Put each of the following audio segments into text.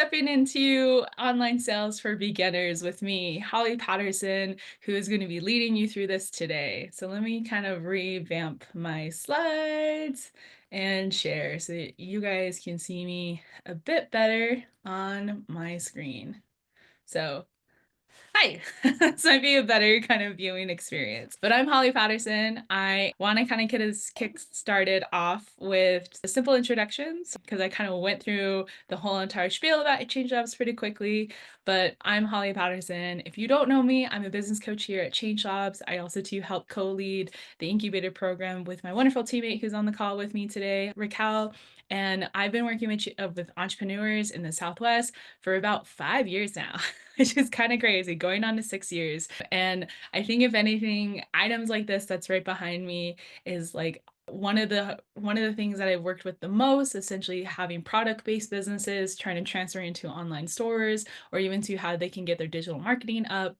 stepping into online sales for beginners with me, Holly Patterson, who is going to be leading you through this today. So let me kind of revamp my slides and share so that you guys can see me a bit better on my screen. So hi, this might be a better kind of viewing experience. But I'm Holly Patterson. I want to kind of get us kick started off with simple introductions because I kind of went through the whole entire spiel about Change Jobs pretty quickly. But I'm Holly Patterson. If you don't know me, I'm a business coach here at Change Jobs. I also too help co-lead the incubator program with my wonderful teammate who's on the call with me today, Raquel. And I've been working with entrepreneurs in the Southwest for about 5 years now, which is kind of crazy, going on to 6 years. And I think if anything, items like this that's right behind me is like one of the things that I've worked with the most, essentially having product-based businesses trying to transfer into online stores or even to how they can get their digital marketing up.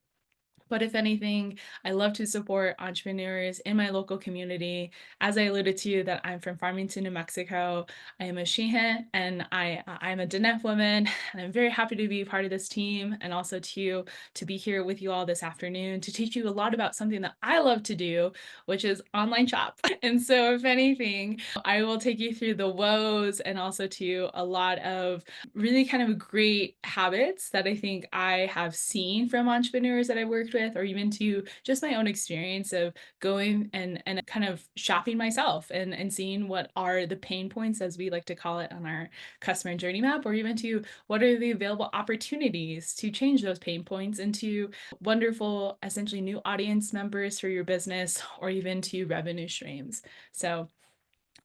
But if anything, I love to support entrepreneurs in my local community. As I alluded to, that I'm from Farmington, New Mexico. I am a Shehan and I'm a Diné woman, and I'm very happy to be part of this team and also to be here with you all this afternoon to teach you a lot about something that I love to do, which is online shop. And so if anything, I will take you through the woes and also to a lot of really kind of great habits that I think I have seen from entrepreneurs that I worked with, or even to just my own experience of going and kind of shopping myself and seeing what are the pain points, as we like to call it on our customer journey map, or even to what are the available opportunities to change those pain points into wonderful, essentially new audience members for your business, or even to revenue streams. So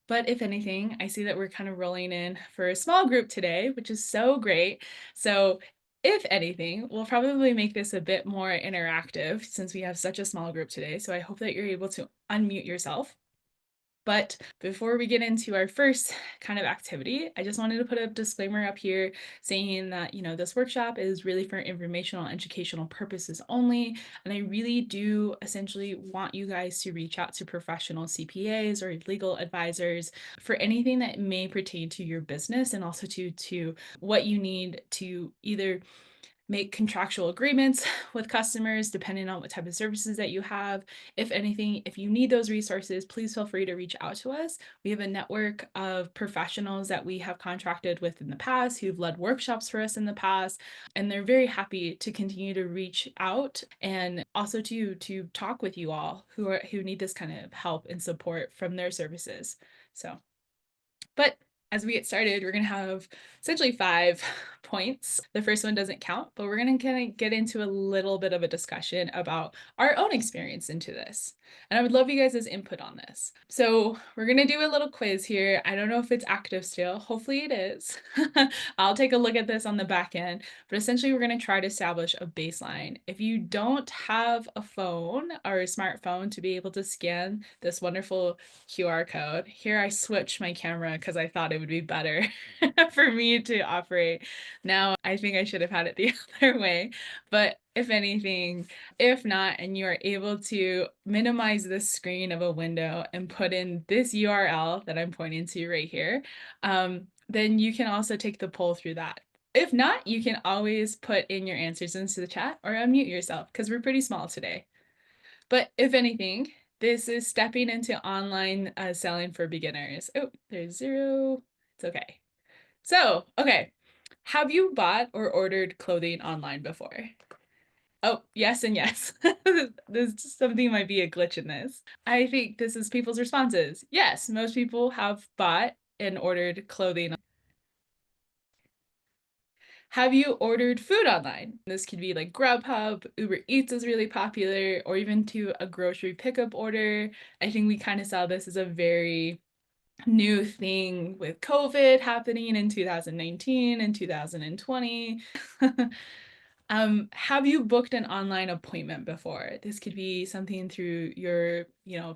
but if anything, I see that we're kind of rolling in for a small group today, which is so great. So if anything, we'll probably make this a bit more interactive since we have such a small group today. So I hope that you're able to unmute yourself. But before we get into our first kind of activity, I just wanted to put a disclaimer up here saying that, this workshop is really for informational and educational purposes only. And I really do essentially want you guys to reach out to professional CPAs or legal advisors for anything that may pertain to your business and also to what you need to either make contractual agreements with customers depending on what type of services that you have. If anything, if you need those resources, please feel free to reach out to us. We have a network of professionals that we have contracted with in the past who've led workshops for us in the past, and they're very happy to continue to reach out and also to talk with you all who need this kind of help and support from their services. But as we get started, we're going to have essentially 5 points. The first one doesn't count, but we're going to kind of get into a little bit of a discussion about our own experience into this. And I would love you guys' input on this. So we're going to do a little quiz here. I don't know if it's active still. Hopefully it is. I'll take a look at this on the back end, but essentially we're going to try to establish a baseline. If you don't have a phone or a smartphone to be able to scan this wonderful QR code, here I switched my camera because I thought it would be better for me to operate. Now I think I should have had it the other way, but if anything, if not, and you are able to minimize the screen of a window and put in this URL that I'm pointing to right here, then you can also take the poll through that. If not, you can always put in your answers into the chat or unmute yourself because we're pretty small today. But if anything, this is stepping into online selling for beginners. Oh, there's 0. It's okay. So, okay. Have you bought or ordered clothing online before? Oh, yes and yes. Something might be a glitch in this. I think this is people's responses. Yes, most people have bought and ordered clothing. Have you ordered food online? This could be like Grubhub, Uber Eats is really popular, or even to a grocery pickup order. I think we kind of saw this as a very new thing with COVID happening in 2019 and 2020. Have you booked an online appointment before? This could be something through your,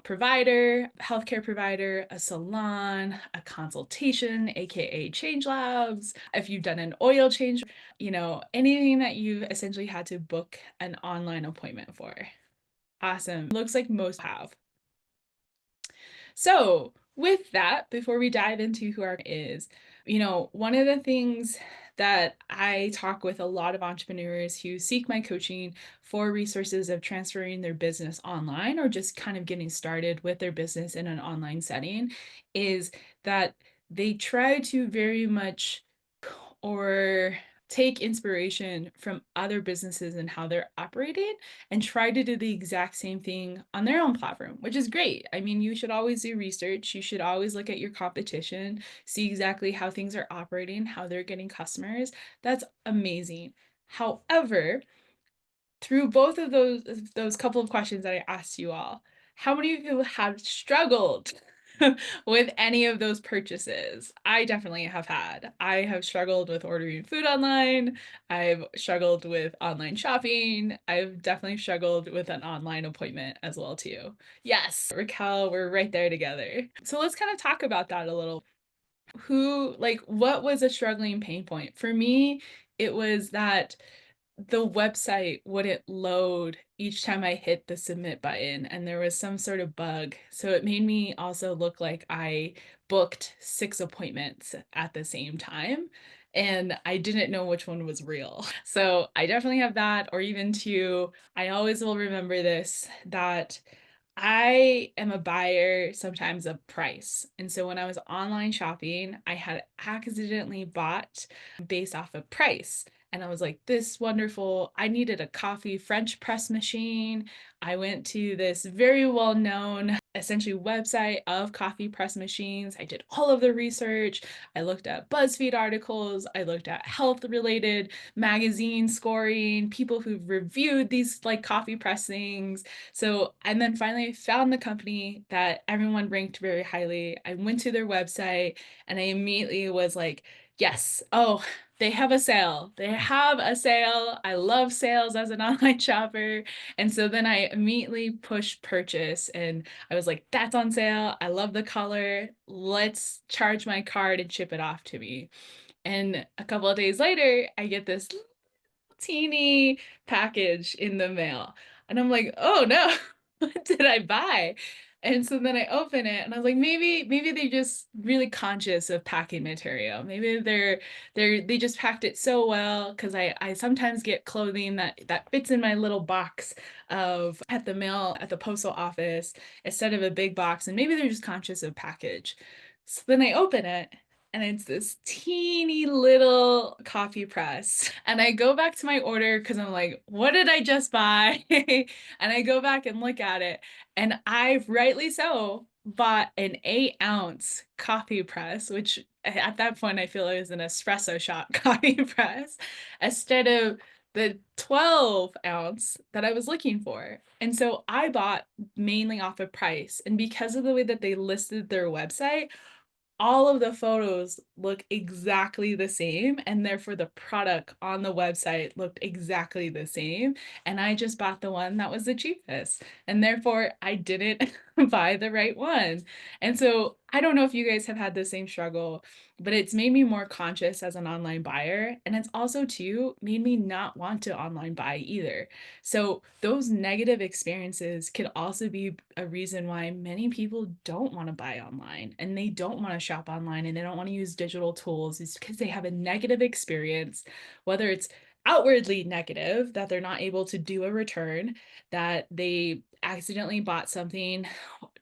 provider, healthcare provider, a salon, a consultation, aka change labs. If you've done an oil change, anything that you've essentially had to book an online appointment for. Awesome. Looks like most have. So with that, before we dive into who our is, one of the things that I talk with a lot of entrepreneurs who seek my coaching for resources of transferring their business online or just kind of getting started with their business in an online setting is that they try to very much or take inspiration from other businesses and how they're operating and try to do the exact same thing on their own platform, which is great. I mean, you should always do research. You should always look at your competition, see exactly how things are operating, how they're getting customers. That's amazing. However, through both of those couple of questions that I asked you all, how many of you have struggled with any of those purchases? I definitely have had. I have struggled with ordering food online. I've struggled with online shopping. I've definitely struggled with an online appointment as well too. Yes, Raquel, we're right there together. So let's kind of talk about that a little. What was a struggling pain point? For me, it was that the website wouldn't load each time I hit the submit button, and there was some sort of bug. So it made me also look like I booked 6 appointments at the same time, and I didn't know which one was real. So I definitely have that, or even too, I always will remember this, that I am a buyer sometimes of price. And so when I was online shopping, I had accidentally bought based off of price. And I was like, this wonderful. I needed a coffee French press machine. I went to this very well known, essentially, website of coffee press machines. I did all of the research. I looked at BuzzFeed articles. I looked at health related magazine scoring, people who've reviewed these like coffee press things. So, and then finally found the company that everyone ranked very highly. I went to their website and I immediately was like, yes, oh, they have a sale. They have a sale. I love sales as an online shopper. And so then I immediately pushed purchase and I was like, that's on sale. I love the color. Let's charge my card and ship it off to me. And a couple of days later, I get this teeny package in the mail. And I'm like, oh no, what did I buy? And so then I open it and I was like, maybe they're just really conscious of packing material. Maybe they just packed it so well because I sometimes get clothing that fits in my little box of at the mail at the postal office instead of a big box, and maybe they're just conscious of package. So then I open it and it's this teeny little coffee press. And I go back to my order because I'm like, what did I just buy? And I go back and look at it, and I've rightly so bought an 8-ounce coffee press, which at that point I feel is an espresso shot coffee press, instead of the 12-ounce that I was looking for. And so I bought mainly off of price. And because of the way that they listed their website, all of the photos look exactly the same, and therefore the product on the website looked exactly the same, and I just bought the one that was the cheapest, and therefore I didn't buy the right one. And so I don't know if you guys have had the same struggle, but it's made me more conscious as an online buyer, and it's also too made me not want to online buy either. So those negative experiences could also be a reason why many people don't want to buy online and they don't want to shop online and they don't want to use digital tools, is because they have a negative experience, whether it's outwardly negative, that they're not able to do a return, that they accidentally bought something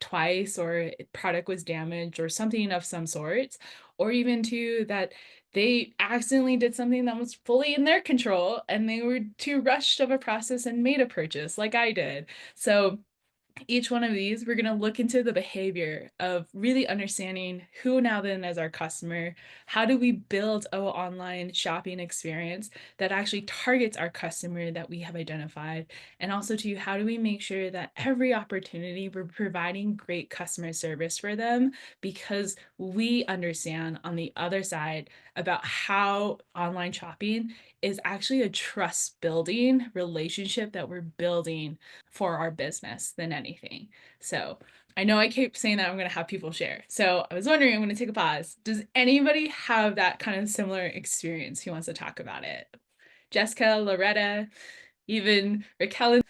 twice or product was damaged or something of some sorts, or even to that they accidentally did something that was fully in their control and they were too rushed of a process and made a purchase like I did. So each one of these, we're going to look into the behavior of really understanding who now then is our customer. How do we build an online shopping experience that actually targets our customer that we have identified? And also to how do we make sure that every opportunity we're providing great customer service for them, because we understand on the other side about how online shopping is actually a trust building relationship that we're building for our business than anything. So I know I keep saying that I'm going to have people share. So I was wondering, I'm going to take a pause. Does anybody have that kind of similar experience who wants to talk about it? Jessica, Loretta, even Raquel.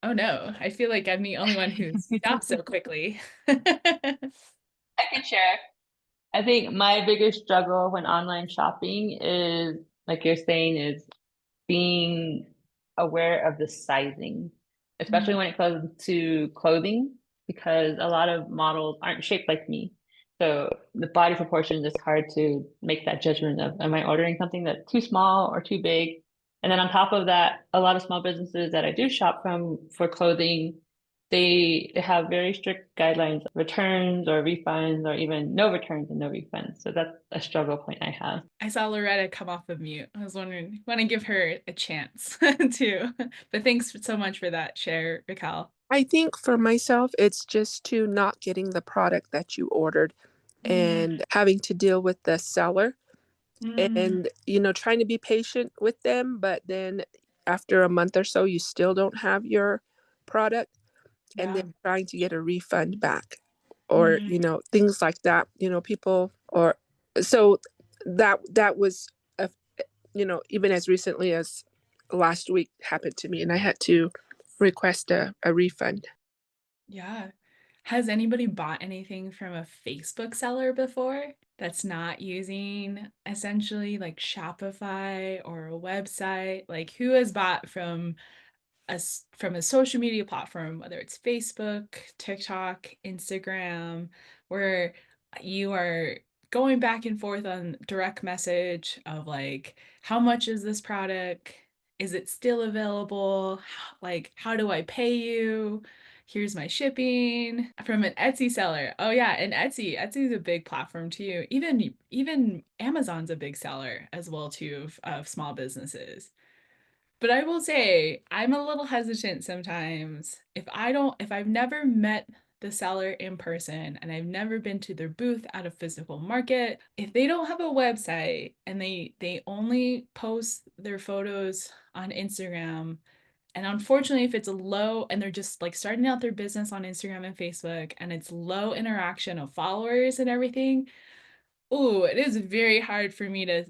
Oh no, I feel like I'm the only one who's stopped so quickly. I can share. I think my biggest struggle when online shopping is, like you're saying, is being aware of the sizing, especially Mm, when it comes to clothing, because a lot of models aren't shaped like me. So the body proportions is hard to make that judgment of, am I ordering something that's too small or too big? And then on top of that, a lot of small businesses that I do shop from for clothing, they have very strict guidelines, returns or refunds, or even no returns and no refunds. So that's a struggle point I have. I saw Loretta come off of mute. I was wondering, want to give her a chance too. But thanks so much for that share, Raquel. I think for myself, it's just to not getting the product that you ordered Mm, and having to deal with the seller mm, and, trying to be patient with them. But then after a month or so, you still don't have your product and then yeah. trying to get a refund back or, Mm, things like that, people or so that was, a, even as recently as last week happened to me and I had to request a refund. yeah. Has anybody bought anything from a Facebook seller before that's not using essentially like Shopify or a website? Like who has bought from a social media platform, whether it's Facebook, TikTok, Instagram, where you are going back and forth on direct message of like, how much is this product? Is it still available? Like, how do I pay you? Here's my shipping from an Etsy seller. Oh yeah, and Etsy is a big platform too. Even Amazon's a big seller as well too of small businesses. But I will say, I'm a little hesitant sometimes. If I've never met the seller in person and I've never been to their booth at a physical market, if they don't have a website and they only post their photos on Instagram, and unfortunately, if it's a low and they're just like starting out their business on Instagram and Facebook and it's low interaction of followers and everything, oh, it is very hard for me to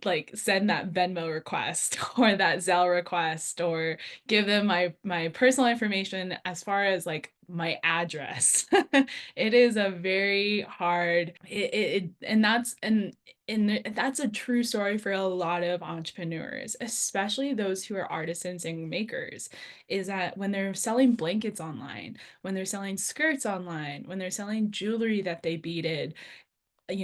like send that Venmo request or that Zelle request or give them my personal information as far as like my address. It is a very hard and that's a true story for a lot of entrepreneurs, especially those who are artisans and makers, is that when they're selling blankets online, when they're selling skirts online, when they're selling jewelry that they beaded, a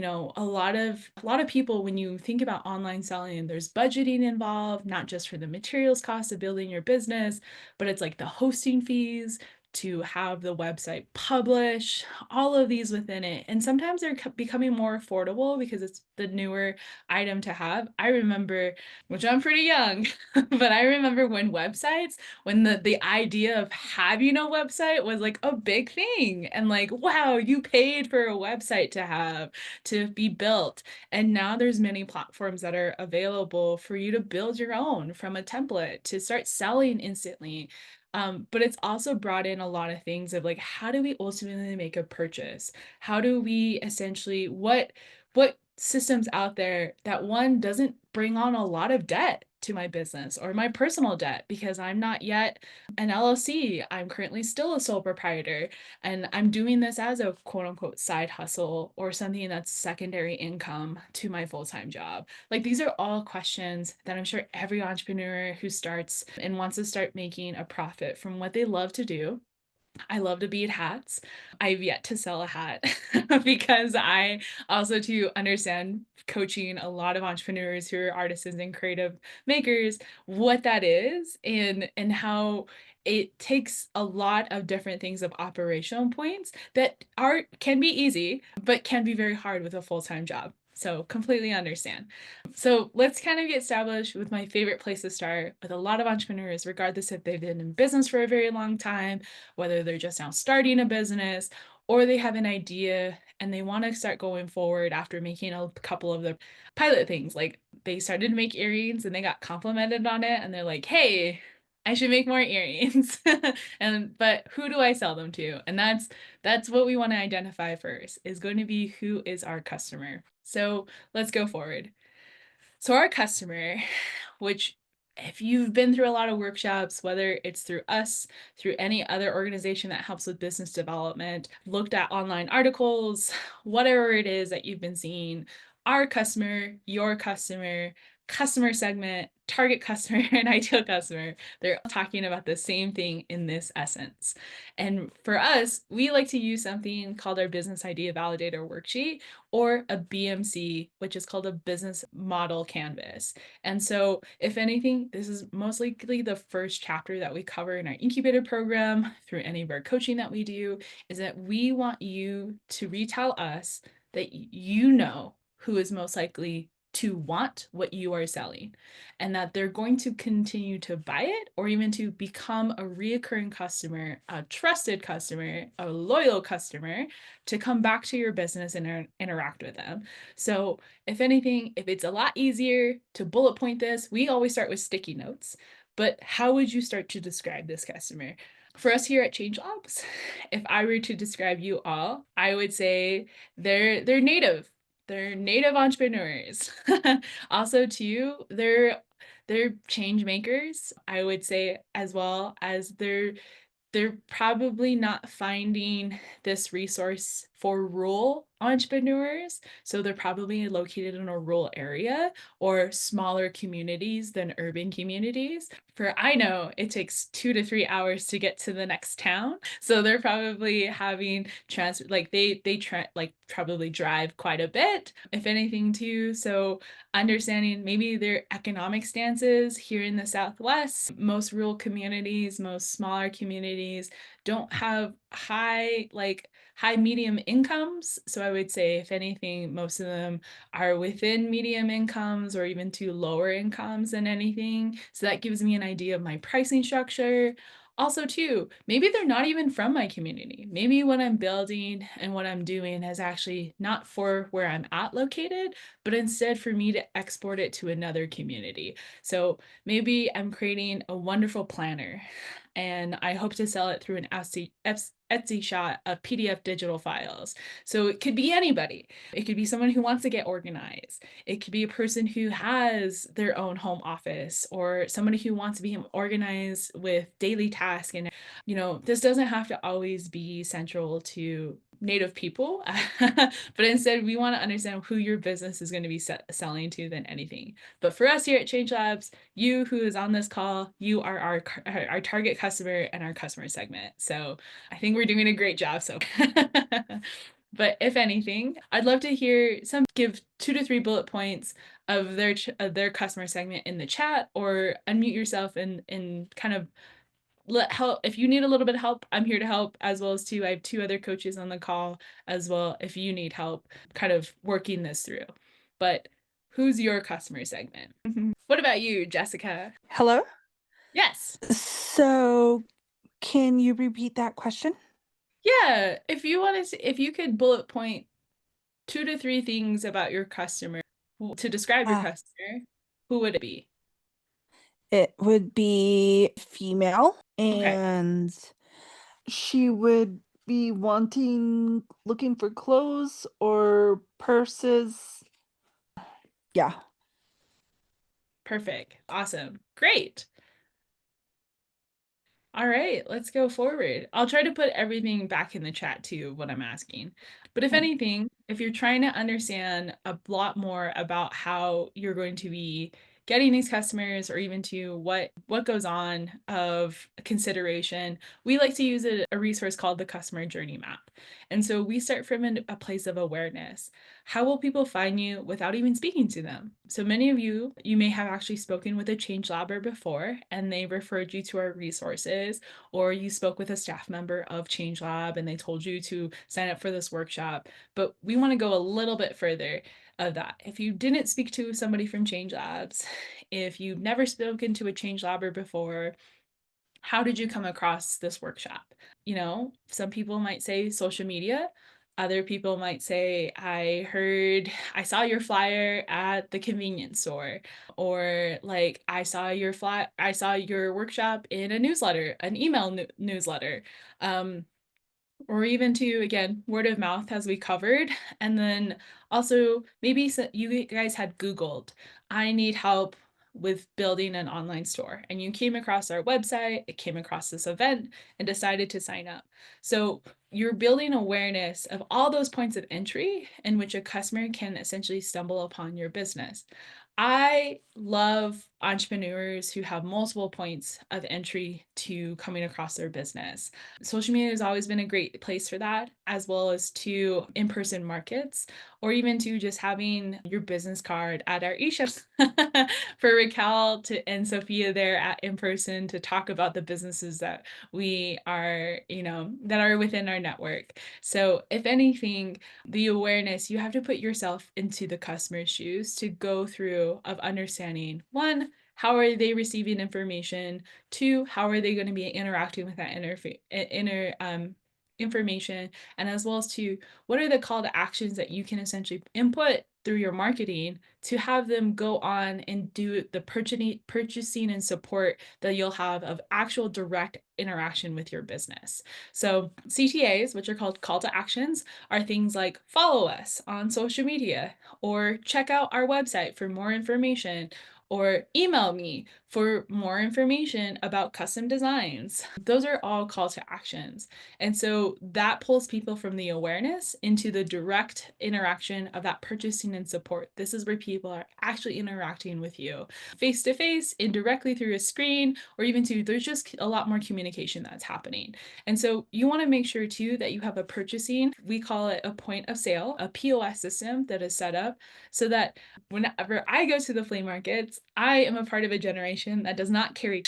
lot of people, when you think about online selling, there's budgeting involved, not just for the materials cost of building your business, but it's like the hosting fees to have the website publish, all of these within it. And sometimes they're becoming more affordable because it's the newer item to have. I remember, which I'm pretty young, but I remember when the idea of having a website was like a big thing, and like, wow, you paid for a website to be built. And now there's many platforms that are available for you to build your own from a template to start selling instantly. But it's also brought in a lot of things of like, how do we ultimately make a purchase? How do we essentially, what systems out there that one doesn't bring on a lot of debt to my business or my personal debt, because I'm not yet an LLC. I'm currently still a sole proprietor. And I'm doing this as a quote unquote side hustle or something that's secondary income to my full time job. Like these are all questions that I'm sure every entrepreneur who starts and wants to start making a profit from what they love to do. I love to bead hats. I've yet to sell a hat because I also to understand coaching a lot of entrepreneurs who are artisans and creative makers, what that is and how it takes a lot of different things of operational points that are can be easy, but can be very hard with a full-time job. So completely understand. So let's kind of get established with my favorite place to start with a lot of entrepreneurs, regardless if they've been in business for a very long time, whether they're just now starting a business, or they have an idea and they want to start going forward after making a couple of the pilot things. Like they started to make earrings and they got complimented on it and they're like, hey, I should make more earrings. And but who do I sell them to? And that's what we want to identify first, is going to be who is our customer. So let's go forward. So our customer, which if you've been through a lot of workshops, whether it's through us, through any other organization that helps with business development, looked at online articles, whatever it is that you've been seeing, our customer, your customer, customer segment, target customer, and ideal customer, they're all talking about the same thing in this essence. And for us, we like to use something called our business idea validator worksheet, or a BMC, which is called a business model canvas. And so, if anything, this is most likely the first chapter that we cover in our incubator program through any of our coaching that we do, is that we want you to retell us that you know who is most likely to want what you are selling, and that they're going to continue to buy it or even to become a reoccurring customer, a trusted customer, a loyal customer, to come back to your business and interact with them. So if anything, if it's a lot easier to bullet point this, we always start with sticky notes. But how would you start to describe this customer? For us here at Change Labs, if I were to describe you all, I would say they're native. They're native entrepreneurs. Also, too, they're change makers. I would say, as well as they're probably not finding this resource for rural entrepreneurs. So they're probably located in a rural area or smaller communities than urban communities. For I know it takes 2 to 3 hours to get to the next town. So they're probably having like like probably drive quite a bit, if anything, too. So understanding maybe their economic stances here in the Southwest, most rural communities, most smaller communities don't have high medium incomes. So I would say, if anything, most of them are within medium incomes or even to lower incomes than anything. So that gives me an idea of my pricing structure. Also, too, maybe they're not even from my community. Maybe what I'm building and what I'm doing is actually not for where I'm at located, but instead for me to export it to another community. So maybe I'm creating a wonderful planner and I hope to sell it through an Etsy shop of PDF digital files. So it could be anybody. It could be someone who wants to get organized. It could be a person who has their own home office, or somebody who wants to be organized with daily tasks. And, this doesn't have to always be central to Native people, but instead we want to understand who your business is going to be selling to than anything. But for us here at Change Labs, you who is on this call, you are our target customer and our customer segment. So I think we're doing a great job. So, but if anything, I'd love to hear give 2 to 3 bullet points of their customer segment in the chat, or unmute yourself and kind of help. If you need a little bit of help, I'm here to help, as well as too, I have 2 other coaches on the call as well if you need help kind of working this through. But who's your customer segment? What about you, Jessica? Hello? Yes. So, can you repeat that question? Yeah, if you could bullet point 2 to 3 things about your customer to describe your customer, who would it be? It would be female, Okay. and she would be looking for clothes or purses. Yeah. Perfect. Awesome. Great. All right, let's go forward. I'll try to put everything back in the chat too, what I'm asking. But if Okay. anything, if you're trying to understand a lot more about how you're going to be getting these customers, or even to what goes on of consideration, we like to use a resource called the customer journey map. And so we start from a place of awareness. How will people find you without even speaking to them? So many of you may have actually spoken with a change labber before, and they referred you to our resources, or you spoke with a staff member of Change Lab and they told you to sign up for this workshop. But we want to go a little bit further of that. If you didn't speak to somebody from Change Labs, if you've never spoken to a Change Labber before, how did you come across this workshop? Some people might say social media. Other people might say, I saw your flyer at the convenience store, or like I saw your workshop in a newsletter, an email newsletter. Or even to, again, word of mouth, as we covered. And then also maybe you guys had Googled, I need help with building an online store and you came across our website, it came across this event and decided to sign up. So you're building awareness of all those points of entry in which a customer can essentially stumble upon your business. I love entrepreneurs who have multiple points of entry to coming across their business. Social media has always been a great place for that, as well as to in-person markets, or even to just having your business card at our e-shops for Raquel and Sophia there at in person to talk about the businesses that we are, that are within our network. So if anything, the awareness, you have to put yourself into the customer's shoes to go through of understanding, one, how are they receiving information? Two, how are they going to be interacting with that information? And as well as to, what are the call to actions that you can essentially input through your marketing to have them go on and do the purchasing and support that you'll have of actual direct interaction with your business. So CTAs, which are called call to actions, are things like follow us on social media, or check out our website for more information, or email me for more information about custom designs. Those are all call to actions. And so that pulls people from the awareness into the direct interaction of that purchasing and support. This is where people are actually interacting with you face to face, indirectly through a screen, or even there's just a lot more communication that's happening. And so you want to make sure too that you have a purchasing, we call it a point of sale, a POS system that is set up so that whenever I go to the flea markets, I am a part of a generation that does not carry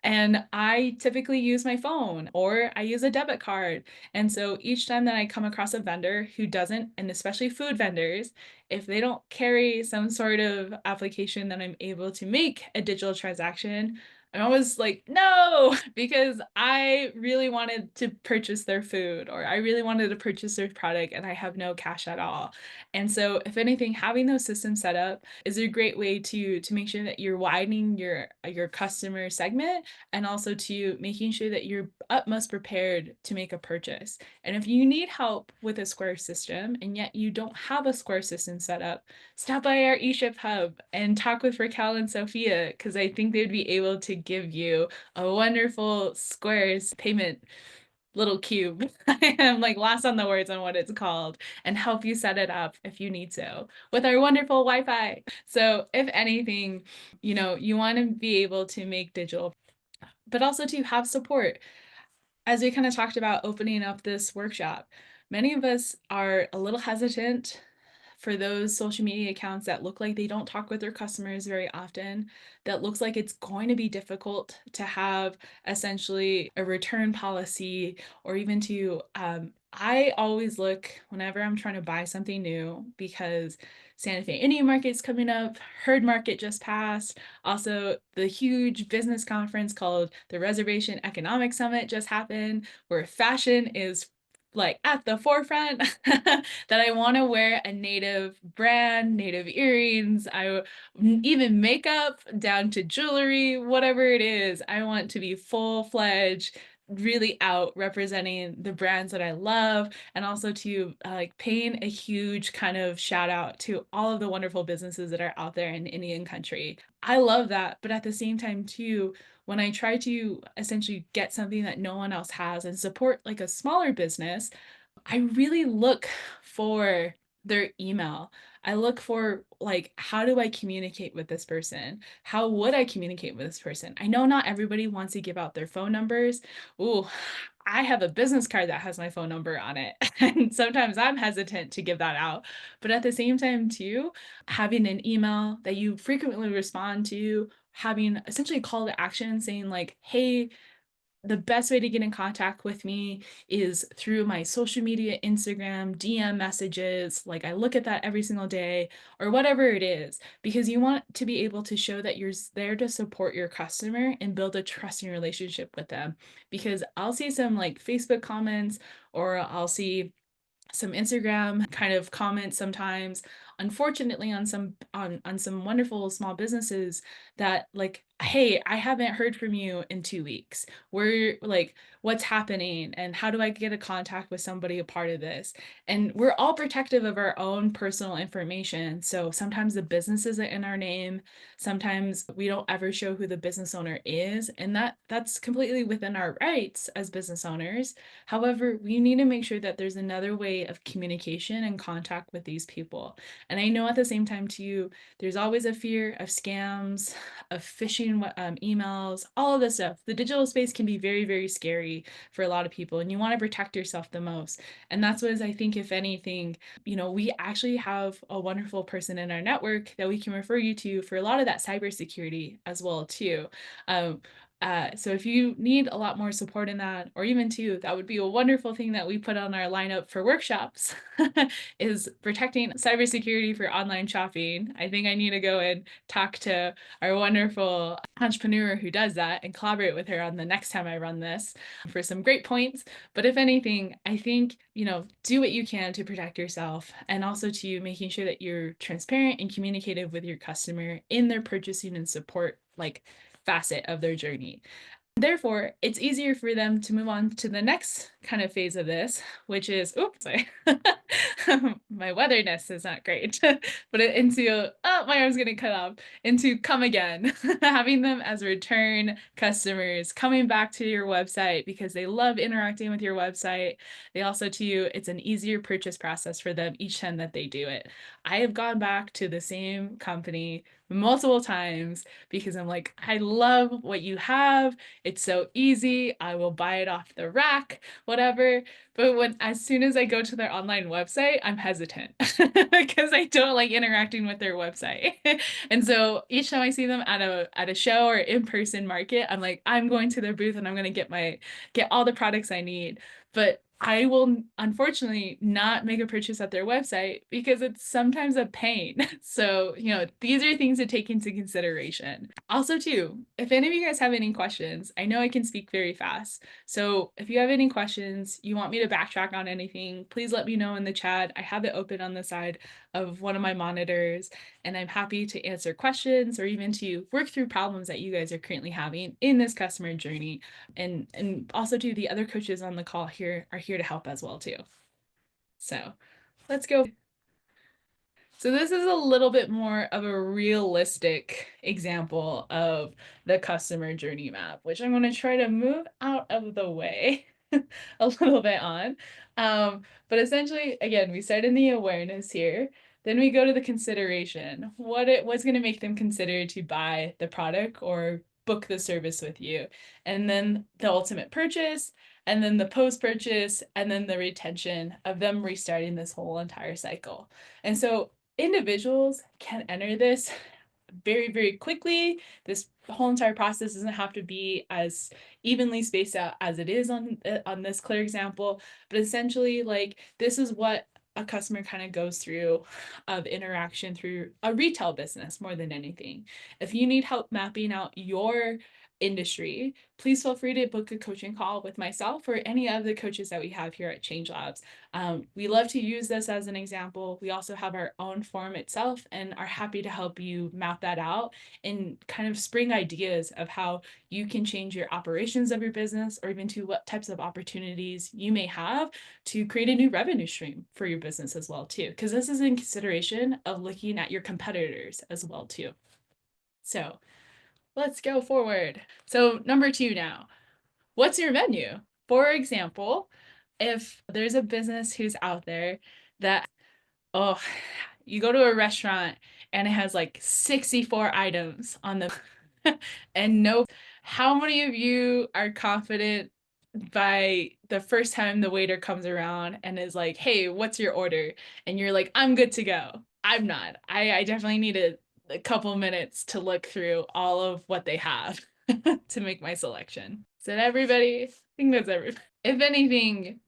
and I typically use my phone or I use a debit card. And so each time that I come across a vendor who doesn't, and especially food vendors, if they don't carry some sort of application that I'm able to make a digital transaction, I'm always like, no, because I really wanted to purchase their food or I really wanted to purchase their product and I have no cash at all. And so if anything, having those systems set up is a great way to make sure that you're widening your customer segment and also to making sure that you're utmost prepared to make a purchase. And if you need help with a Square system and yet you don't have a Square system set up, stop by our eShip hub and talk with Raquel and Sophia because I think they'd be able to give you a wonderful Square's payment little cube. I am like lost on the words on what it's called and help you set it up if you need to with our wonderful Wi-Fi. So if anything, you want to be able to make digital, but also to have support. As we kind of talked about opening up this workshop, many of us are a little hesitant for those social media accounts that look like they don't talk with their customers very often, that looks like it's going to be difficult to have essentially a return policy or even to, I always look whenever I'm trying to buy something new because Santa Fe Indian Market's coming up, Herd Market just passed, also the huge business conference called the Reservation Economic Summit just happened, where fashion is like at the forefront that I want to wear a native brand, native earrings, even makeup down to jewelry, whatever it is. I want to be full-fledged, really out representing the brands that I love, and also to like paying a huge kind of shout out to all of the wonderful businesses that are out there in Indian country. I love that, but at the same time too, when I try to essentially get something that no one else has and support like a smaller business, I really look for their email. I look for like, how do I communicate with this person? How would I communicate with this person? I know not everybody wants to give out their phone numbers. Ooh, I have a business card that has my phone number on it. And sometimes I'm hesitant to give that out. But at the same time, too, having an email that you frequently respond to, having essentially a call to action saying like, hey, the best way to get in contact with me is through my social media, Instagram, DM messages. Like I look at that every single day or whatever it is, because you want to be able to show that you're there to support your customer and build a trusting relationship with them. Because I'll see some like Facebook comments or I'll see some Instagram kind of comments sometimes unfortunately on some wonderful small businesses that like, hey, I haven't heard from you in 2 weeks. We're like, what's happening and how do I get a contact with somebody a part of this? And we're all protective of our own personal information. So sometimes the business isn't in our name. Sometimes we don't ever show who the business owner is. And that's completely within our rights as business owners. However, we need to make sure that there's another way of communication and contact with these people. And I know at the same time too, there's always a fear of scams, of phishing emails, all of this stuff. The digital space can be very, very scary for a lot of people, and you want to protect yourself the most. And that's what I think, if anything, we actually have a wonderful person in our network that we can refer you to for a lot of that cybersecurity as well too. So if you need a lot more support in that, or even too, that would be a wonderful thing that we put on our lineup for workshops is protecting cybersecurity for online shopping. I think I need to go and talk to our wonderful entrepreneur who does that and collaborate with her on the next time I run this for some great points. But if anything, I think, do what you can to protect yourself, and also to making sure that you're transparent and communicative with your customer in their purchasing and support facet of their journey. Therefore, it's easier for them to move on to the next kind of phase of this, which is, oops, my weatherness is not great, but into, oh, my arm's gonna cut off, into come again, having them as return customers, coming back to your website because they love interacting with your website. They also, too, it's an easier purchase process for them each time that they do it. I have gone back to the same company multiple times because I'm like, I love what you have. It's so easy. I will buy it off the rack, whatever. But as soon as I go to their online website, I'm hesitant because I don't like interacting with their website. And so each time I see them at a show or in-person market, I'm like, I'm going to their booth and I'm going to get all the products I need. But I will unfortunately not make a purchase at their website because it's sometimes a pain. So, these are things to take into consideration. Also, too, if any of you guys have any questions, I know I can speak very fast. So if you have any questions, you want me to backtrack on anything, please let me know in the chat. I have it open on the side of one of my monitors, and I'm happy to answer questions or even to work through problems that you guys are currently having in this customer journey. And also too, the other coaches on the call here are here to help as well too. So let's go. So this is a little bit more of a realistic example of the customer journey map, which I'm going to try to move out of the way a little bit on. But essentially, again, we start in the awareness here. Then we go to the consideration. What's going to make them consider to buy the product or book the service with you? And then the ultimate purchase, and then the post-purchase, and then the retention of them restarting this whole entire cycle. And so individuals can enter this very, very quickly. This whole entire process doesn't have to be as evenly spaced out as it is on this clear example, but essentially, like, this is what a customer kind of goes through of interaction through a retail business more than anything. If you need help mapping out your industry, please feel free to book a coaching call with myself or any of the coaches that we have here at Change Labs. We love to use this as an example. We also have our own form itself and are happy to help you map that out and kind of spring ideas of how you can change your operations of your business, or even to what types of opportunities you may have to create a new revenue stream for your business as well too, because this is in consideration of looking at your competitors as well too. So let's go forward. So number 2 now, what's your menu? For example, if there's a business who's out there that, oh, you go to a restaurant and it has like 64 items on the and no, how many of you are confident by the first time the waiter comes around and is like, hey, what's your order? And you're like, I'm good to go. I'm not. I definitely need a couple minutes to look through all of what they have to make my selection. Is that everybody? I think that's everybody. If anything,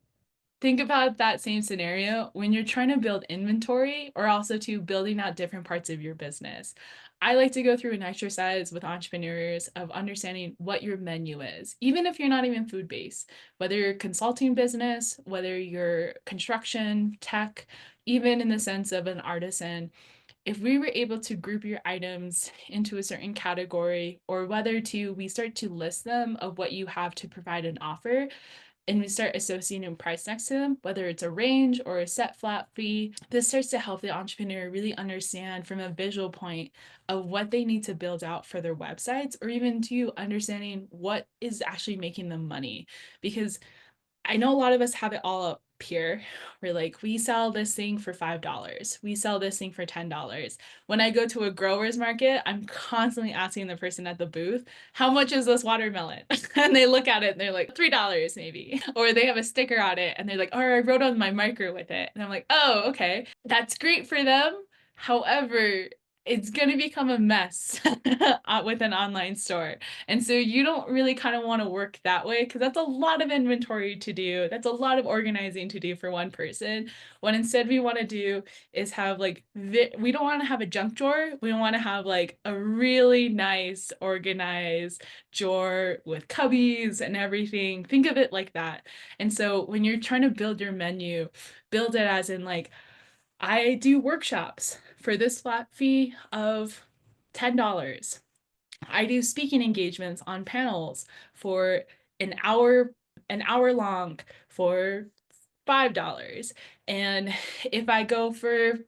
think about that same scenario when you're trying to build inventory or also to building out different parts of your business. I like to go through an exercise with entrepreneurs of understanding what your menu is, even if you're not even food based, whether you're consulting business, whether you're construction, tech, even in the sense of an artisan. If we were able to group your items into a certain category, or whether to we start to list them of what you have to provide an offer, and we start associating price next to them, whether it's a range or a set flat fee, this starts to help the entrepreneur really understand from a visual point of what they need to build out for their websites, or even to understanding what is actually making them money. Because I know a lot of us have it all up here. We're like, we sell this thing for $5. We sell this thing for $10. When I go to a grower's market, I'm constantly asking the person at the booth, how much is this watermelon? And they look at it and they're like, $3 maybe. Or they have a sticker on it and they're like, oh, I wrote on my marker with it. And I'm like, oh, okay. That's great for them. However, it's going to become a mess with an online store. And so you don't really kind of want to work that way because that's a lot of inventory to do. That's a lot of organizing to do for one person. What instead we want to do is have like, we don't want to have a junk drawer. We want to have like a really nice organized drawer with cubbies and everything. Think of it like that. And so when you're trying to build your menu, build it as in like, I do workshops for this flat fee of $10. I do speaking engagements on panels for an hour long for $5. And if I go for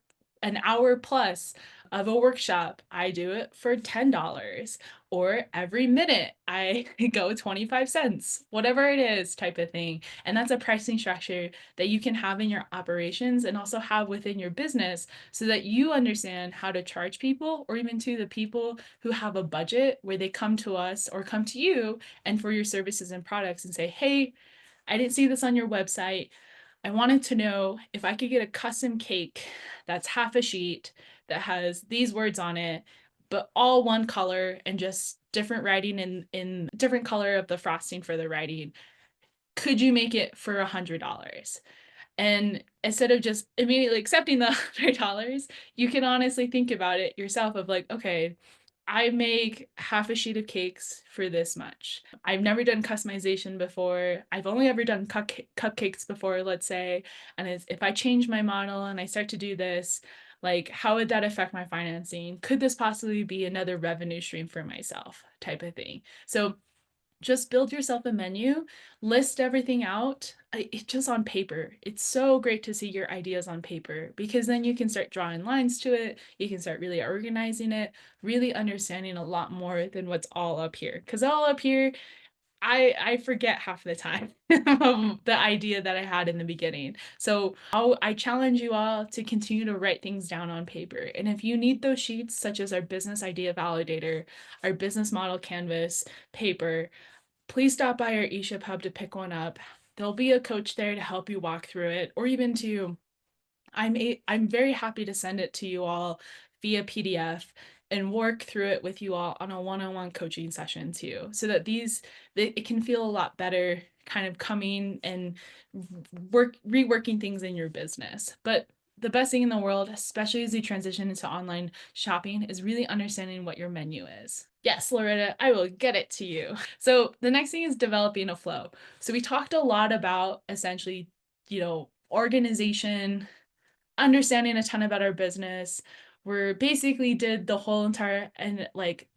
an hour plus of a workshop, I do it for $10. Or every minute I go 25 cents, whatever it is, type of thing. And that's a pricing structure that you can have in your operations and also have within your business so that you understand how to charge people, or even to the people who have a budget where they come to us or come to you and for your services and products and say, hey, I didn't see this on your website. I wanted to know if I could get a custom cake that's half a sheet that has these words on it, but all one color and just different writing in different color of the frosting for the writing. Could you make it for $100? And instead of just immediately accepting the $100, you can honestly think about it yourself of like, okay, I make half a sheet of cakes for this much. I've never done customization before. I've only ever done cupcakes before, let's say. And if I change my model and I start to do this, like, how would that affect my financing? Could this possibly be another revenue stream for myself, type of thing? So just build yourself a menu, list everything out. It's just on paper. It's so great to see your ideas on paper because then you can start drawing lines to it. You can start really organizing it, really understanding a lot more than what's all up here. Because all up here, I forget half the time the idea that I had in the beginning. So I challenge you all to continue to write things down on paper. And if you need those sheets, such as our business idea validator, our business model canvas paper, please stop by our eShip Hub to pick one up. There'll be a coach there to help you walk through it, or even I'm very happy to send it to you all via PDF and work through it with you all on a one-on-one coaching session too, so that it can feel a lot better kind of coming and reworking things in your business. But the best thing in the world, especially as you transition into online shopping, is really understanding what your menu is. Yes, Loretta, I will get it to you. So the next thing is developing a flow. So we talked a lot about essentially, organization, understanding a ton about our business. We're basically did the whole entire and like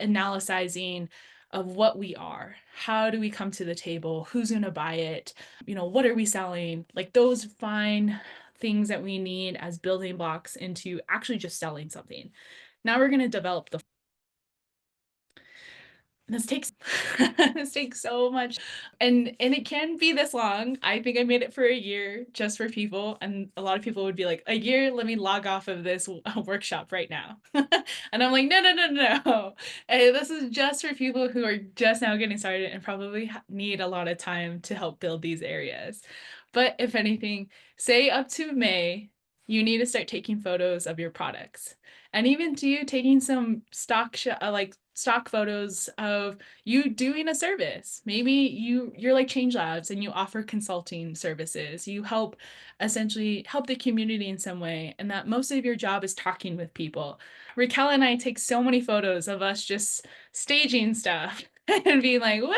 analyzing of what we are. How do we come to the table? Who's going to buy it? What are we selling? Like those fine things that we need as building blocks into actually just selling something. Now we're going to develop the this takes this takes so much, and it can be this long. I think I made it for a year just for people, and a lot of people would be like, a year, let me log off of this workshop right now. And I'm like, no. This is just for people who are just now getting started and probably need a lot of time to help build these areas. But if anything, say up to May, you need to start taking photos of your products, and even to you taking some stock like stock photos of you doing a service. Maybe you're like Change Labs and you offer consulting services. You help essentially help the community in some way, and that most of your job is talking with people. Raquel and I take so many photos of us just staging stuff and being like, wow,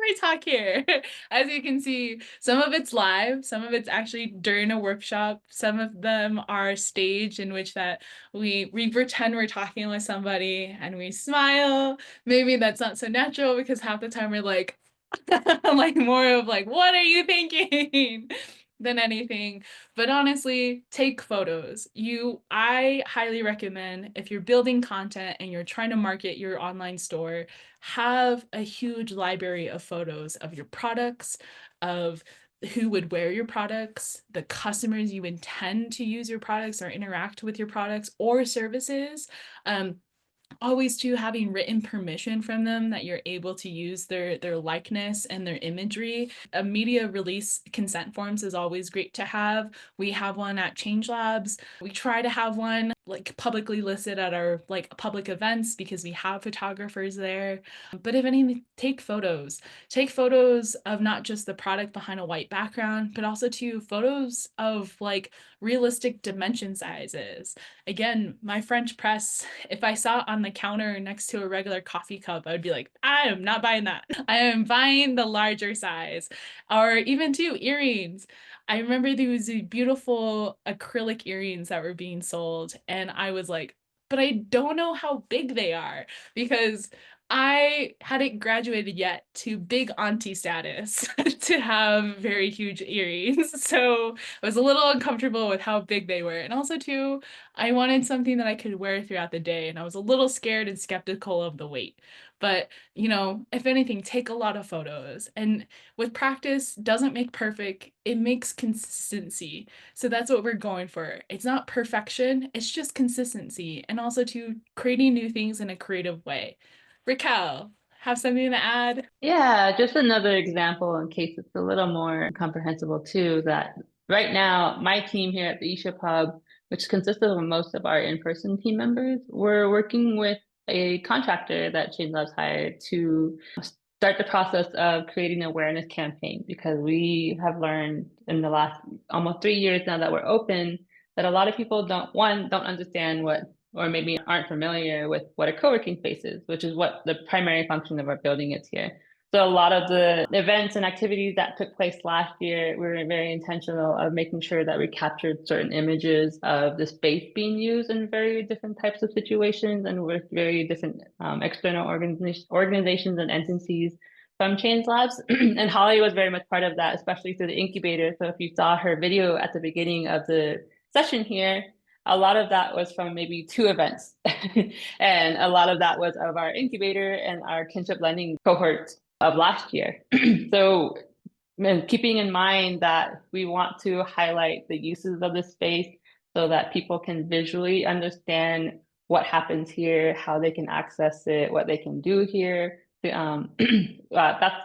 we talk here. As you can see, some of it's live, some of it's actually during a workshop, some of them are staged in which that we pretend we're talking with somebody and we smile. Maybe that's not so natural because half the time we're like, like more of like, what are you thinking? Than anything. But honestly, take photos. I highly recommend if you're building content and you're trying to market your online store, have a huge library of photos of your products, of who would wear your products, the customers you intend to use your products or interact with your products or services. Always too having written permission from them that you're able to use their likeness and their imagery. A media release consent forms is always great to have. We have one at Change Labs. We try to have one like publicly listed at our like public events because we have photographers there. But if anything, take photos. Take photos of not just the product behind a white background, but also to photos of like realistic dimension sizes. Again, my French press, if I saw it on the counter next to a regular coffee cup, I would be like, I am not buying that. I am buying the larger size. Or even too, earrings. I remember there was beautiful acrylic earrings that were being sold, and I was like, but I don't know how big they are because I hadn't graduated yet to big auntie status to have very huge earrings. So I was a little uncomfortable with how big they were. And also too, I wanted something that I could wear throughout the day, and I was a little scared and skeptical of the weight. But, if anything, take a lot of photos. And with practice, doesn't make perfect, it makes consistency. So that's what we're going for. It's not perfection, it's just consistency, and also to creating new things in a creative way. Raquel, have something to add? Yeah, just another example in case it's a little more comprehensible too, that right now my team here at the eShip Hub, which consists of most of our in-person team members, we're working with a contractor that Change Labs hired to start the process of creating an awareness campaign because we have learned in the last almost 3 years now that we're open that a lot of people don't understand what or maybe aren't familiar with what a co-working space is, which is what the primary function of our building is here. So a lot of the events and activities that took place last year, we were very intentional of making sure that we captured certain images of the space being used in very different types of situations and with very different external organizations and entities from Change Labs. And Holly was very much part of that, especially through the incubator. So if you saw her video at the beginning of the session here, a lot of that was from maybe 2 events. And a lot of that was of our incubator and our kinship lending cohort of last year. So keeping in mind that we want to highlight the uses of the space so that people can visually understand what happens here, how they can access it, what they can do here. That's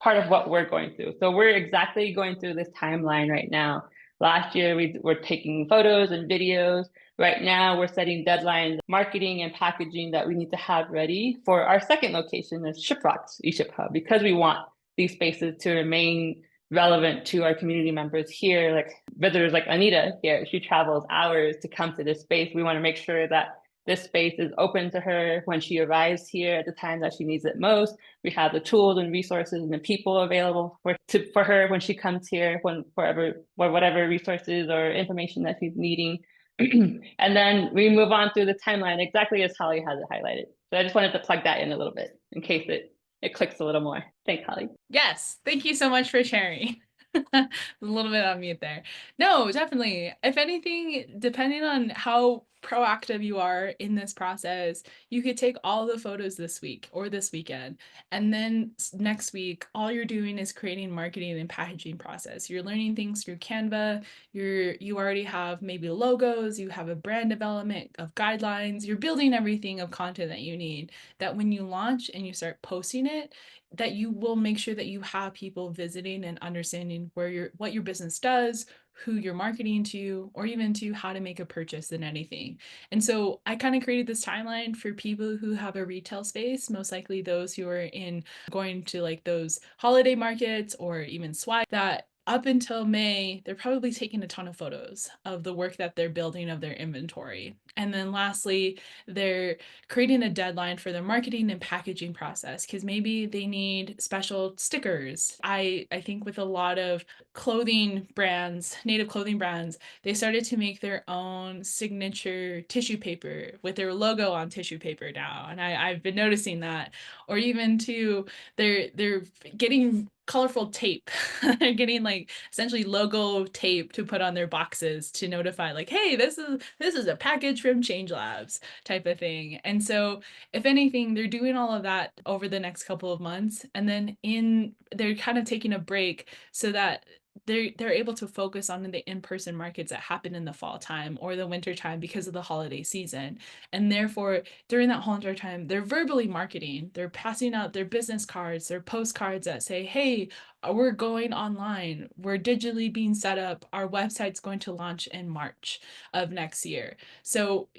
part of what we're going through. So we're exactly going through this timeline right now. Last year, we were taking photos and videos. Right now, we're setting deadlines, marketing and packaging that we need to have ready for our second location, the Shiprock's eShip Hub, because we want these spaces to remain relevant to our community members here, like visitors like Anita here. She travels hours to come to this space. We want to make sure that this space is open to her when she arrives here at the time that she needs it most. We have the tools and resources and the people available for her when she comes here, whatever resources or information that she's needing. And then we move on through the timeline exactly as Holly has it highlighted. So I just wanted to plug that in a little bit in case it clicks a little more. Thanks, Holly. Yes, thank you so much for sharing. A little bit on mute there. No, definitely. If anything, depending on how proactive you are in this process, you could take all the photos this week or this weekend, and then next week, all you're doing is creating marketing and packaging process. You're learning things through Canva. You already have maybe logos, you have a brand development of guidelines, you're building everything of content that you need, that when you launch and you start posting it, that you will make sure that you have people visiting and understanding what your business does, who you're marketing to, or even to how to make a purchase than anything. And so I kind of created this timeline for people who have a retail space, most likely those who are in going to like those holiday markets or even swipe, that up until May, they're probably taking a ton of photos of the work that they're building of their inventory. And then lastly, they're creating a deadline for their marketing and packaging process because maybe they need special stickers. I think with a lot of clothing brands, native clothing brands, they started to make their own signature tissue paper with their logo on tissue paper now. And I've been noticing that. Or even to they're getting colorful tape. They're getting like essentially logo tape to put on their boxes to notify like, hey, this is a package from Change Labs type of thing. And so if anything, they're doing all of that over the next couple of months. And then they're kind of taking a break so that they're able to focus on the in-person markets that happen in the fall time or the winter time because of the holiday season. And therefore, during that whole entire time, they're verbally marketing. They're passing out their business cards, their postcards that say, hey, we're going online. We're digitally being set up. Our website's going to launch in March of next year. So,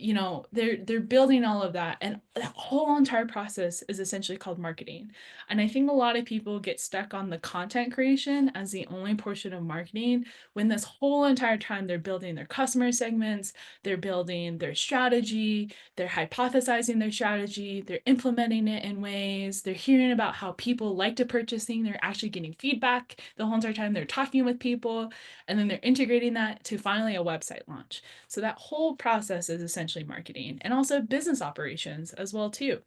they're building all of that. And that whole entire process is essentially called marketing. And I think a lot of people get stuck on the content creation as the only portion of marketing when this whole entire time they're building their customer segments, they're building their strategy, they're hypothesizing their strategy, they're implementing it in ways, they're hearing about how people like to purchase things, they're actually getting feedback the whole entire time, they're talking with people, and then they're integrating that to finally a website launch. So that whole process is essentially marketing and also business operations as well too.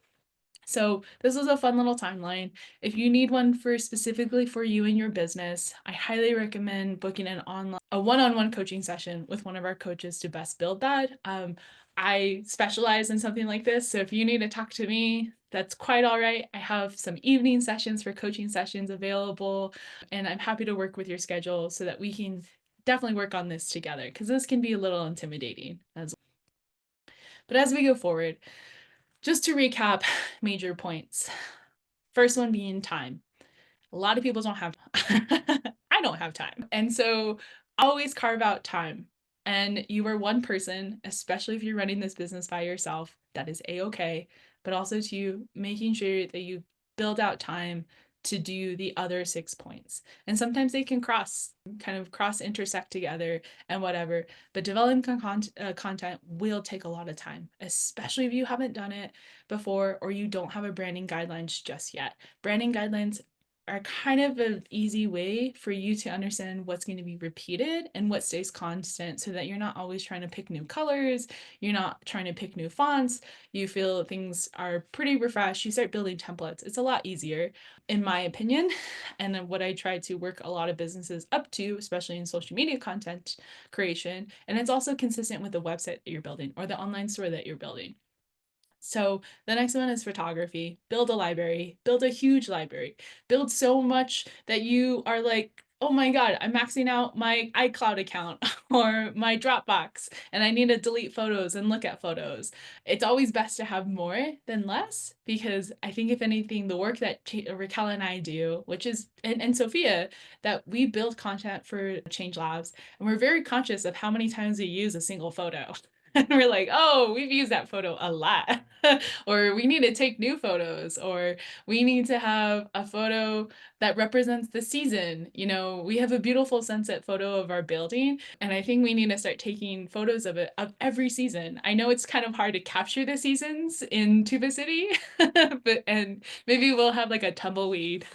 So this was a fun little timeline. If you need one for specifically for you and your business, I highly recommend booking a one-on-one coaching session with one of our coaches to best build that. I specialize in something like this, so if you need to talk to me, that's quite all right. I have some evening sessions for coaching sessions available, and I'm happy to work with your schedule so that we can definitely work on this together because this can be a little intimidating as well. But as we go forward, just to recap major points. First one being time. A lot of people don't have I don't have time. And so always carve out time. And you are one person, especially if you're running this business by yourself, that is a-okay, but also to making sure that you build out time to do the other 6 points. And sometimes they can kind of cross intersect together and whatever, but developing content will take a lot of time, especially if you haven't done it before or you don't have a branding guidelines just yet. Branding guidelines are kind of an easy way for you to understand what's going to be repeated and what stays constant so that you're not always trying to pick new colors, you're not trying to pick new fonts, you feel things are pretty refreshed, you start building templates. It's a lot easier, in my opinion, and then what I try to work a lot of businesses up to, especially in social media content creation, and it's also consistent with the website that you're building or the online store that you're building. So the next one is photography. Build a library, build a huge library, build so much that you are like, oh my God, I'm maxing out my iCloud account or my Dropbox and I need to delete photos and look at photos. It's always best to have more than less because I think if anything, the work that Raquel and I do, which is, and Sophia, that we build content for Change Labs and we're very conscious of how many times we use a single photo. And we're like, oh, we've used that photo a lot. Or we need to take new photos, or we need to have a photo that represents the season. We have a beautiful sunset photo of our building, and I think we need to start taking photos of it of every season. I know it's kind of hard to capture the seasons in Tuba City, and maybe we'll have like a tumbleweed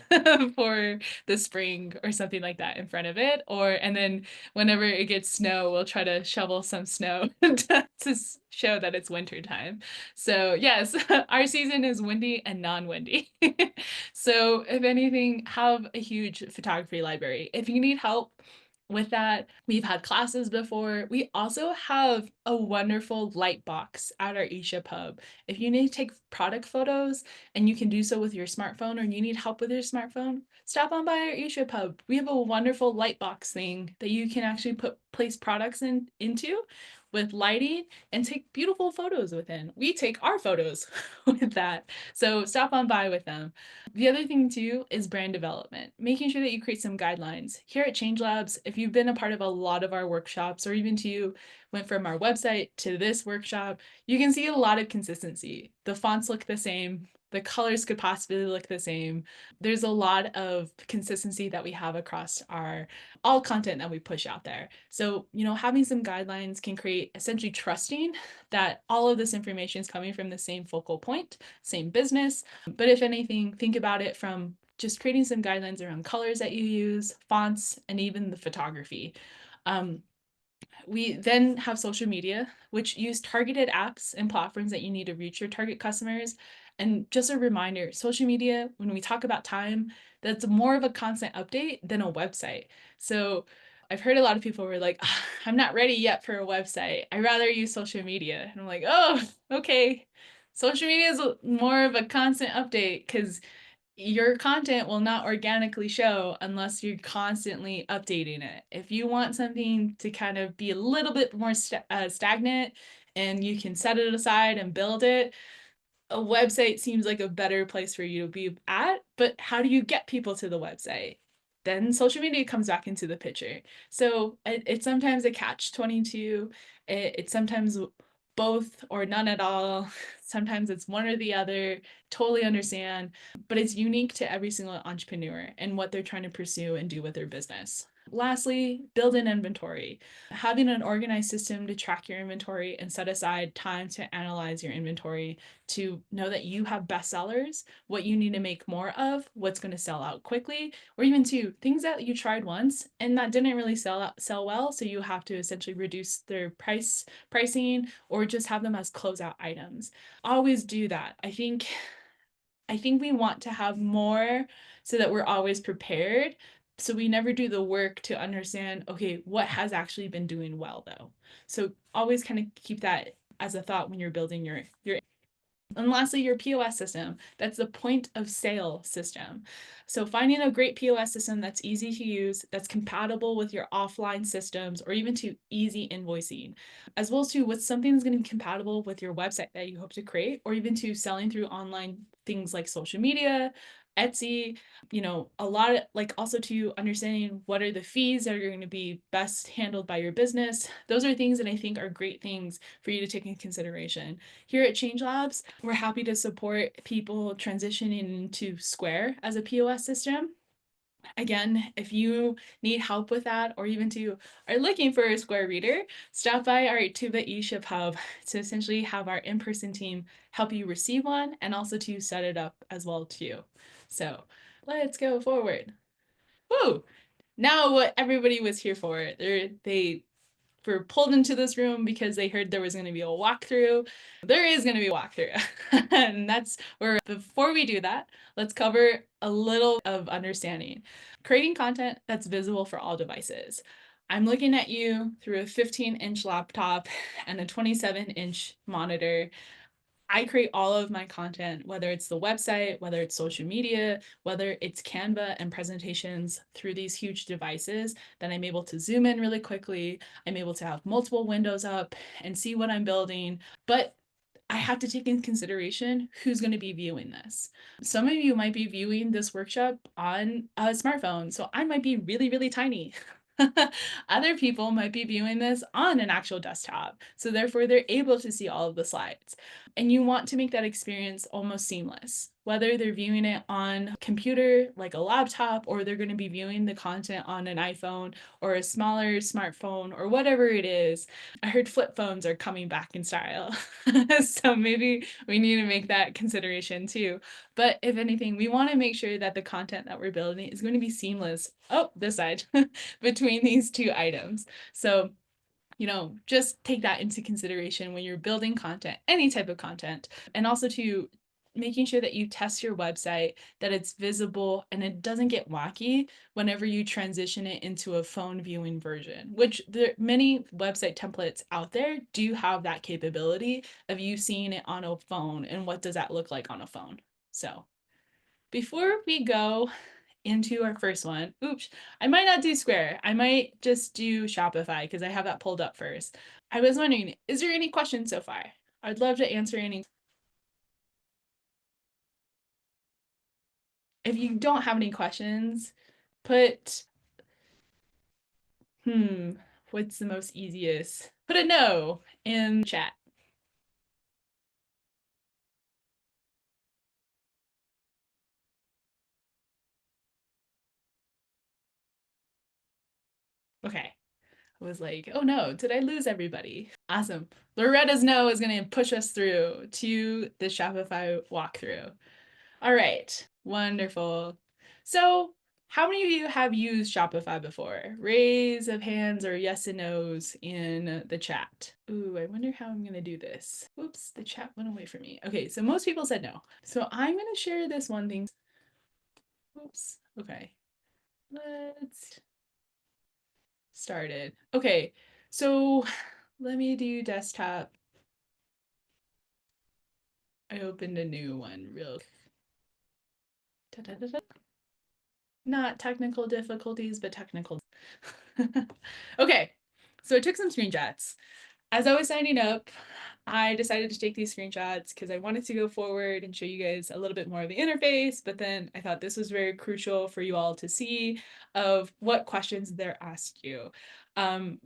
for the spring or something like that in front of it. And then whenever it gets snow, we'll try to shovel some snow to show that it's winter time. So yes, our season is windy and non-windy. So if anything, have a huge photography library. If you need help with that, we've had classes before. We also have a wonderful light box at our eShip hub. If you need to take product photos and you can do so with your smartphone or you need help with your smartphone, stop on by our eShip hub. We have a wonderful light box thing that you can actually place products into. with lighting and take beautiful photos within. We take our photos with that. So stop on by with them. The other thing too is brand development, making sure that you create some guidelines. Here at Change Labs, if you've been a part of a lot of our workshops, or even to went from our website to this workshop, you can see a lot of consistency. The fonts look the same. The colors could possibly look the same. There's a lot of consistency that we have across our all content that we push out there. So, having some guidelines can create essentially trusting that all of this information is coming from the same focal point, same business. But if anything, think about it from just creating some guidelines around colors that you use, fonts, and even the photography. We then have social media, which use targeted apps and platforms that you need to reach your target customers. And just a reminder, social media, when we talk about time, that's more of a constant update than a website. So I've heard a lot of people were like, I'm not ready yet for a website. I'd rather use social media. And I'm like, oh, okay. Social media is more of a constant update because your content will not organically show unless you're constantly updating it. If you want something to kind of be a little bit more stagnant and you can set it aside and build it, a website seems like a better place for you to be at. But how do you get people to the website? Then social media comes back into the picture. So it's sometimes a catch-22. It's sometimes both or none at all. Sometimes it's one or the other. Totally understand. But it's unique to every single entrepreneur and what they're trying to pursue and do with their business. Lastly, build an inventory. Having an organized system to track your inventory and set aside time to analyze your inventory, to know that you have best sellers, what you need to make more of, what's going to sell out quickly, or even to things that you tried once and that didn't really sell well, so you have to essentially reduce their pricing or just have them as closeout items. Always do that. I think we want to have more so that we're always prepared. So we never do the work to understand, okay, what has actually been doing well though. So always kind of keep that as a thought when you're building your and lastly, your POS system. That's the point of sale system. So finding a great POS system that's easy to use, that's compatible with your offline systems, or even to easy invoicing, as well as to with something that's going to be compatible with your website that you hope to create, or even to selling through online things like social media, Etsy, a lot of like also to understanding what are the fees that are going to be best handled by your business. Those are things that I think are great things for you to take into consideration. Here at Change Labs, we're happy to support people transitioning into Square as a POS system. Again, if you need help with that, or even are looking for a Square reader, stop by our Tuba eShip Hub to essentially have our in-person team help you receive one and also to set it up as well too. So let's go forward. Woo! Now what everybody was here for. They were pulled into this room because they heard there was going to be a walkthrough. There is going to be a walkthrough. And that's where, before we do that, let's cover a little of understanding. Creating content that's visible for all devices. I'm looking at you through a 15-inch laptop and a 27-inch monitor. I create all of my content, whether it's the website, whether it's social media, whether it's Canva and presentations through these huge devices, that I'm able to zoom in really quickly. I'm able to have multiple windows up and see what I'm building. But I have to take in consideration who's going to be viewing this. Some of you might be viewing this workshop on a smartphone, so I might be really, really tiny. Other people might be viewing this on an actual desktop, so therefore they're able to see all of the slides. And you want to make that experience almost seamless, whether they're viewing it on a computer like a laptop, or they're going to be viewing the content on an iPhone or a smaller smartphone or whatever it is. I heard flip phones are coming back in style. So maybe we need to make that consideration too. But if anything, we want to make sure that the content that we're building is going to be seamless. Oh, this side between these two items. So just take that into consideration when you're building content, any type of content, and also to making sure that you test your website, that it's visible and it doesn't get wacky whenever you transition it into a phone viewing version, which many website templates out there do have that capability of you seeing it on a phone and what does that look like on a phone. So before we go into our first one. Oops, I might not do Square. I might just do Shopify because I have that pulled up first. I was wondering, is there any questions so far? I'd love to answer any. If you don't have any questions, put, what's the most easiest? Put a no in chat. Okay. I was like, oh no, did I lose everybody? Awesome. Loretta's no is going to push us through to the Shopify walkthrough. All right, wonderful. So how many of you have used Shopify before? Raise of hands or yes and no's in the chat. Ooh, I wonder how I'm going to do this. Oops, the chat went away from me. Okay, so most people said no. So I'm going to share this one thing. Oops, okay. Let's start it. Okay, so let me do desktop. I opened a new one real. Not technical difficulties, but technical. Okay, so I took some screenshots. As I was signing up, I decided to take these screenshots because I wanted to go forward and show you guys a little bit more of the interface, but then I thought this was very crucial for you all to see of what questions they're asked you.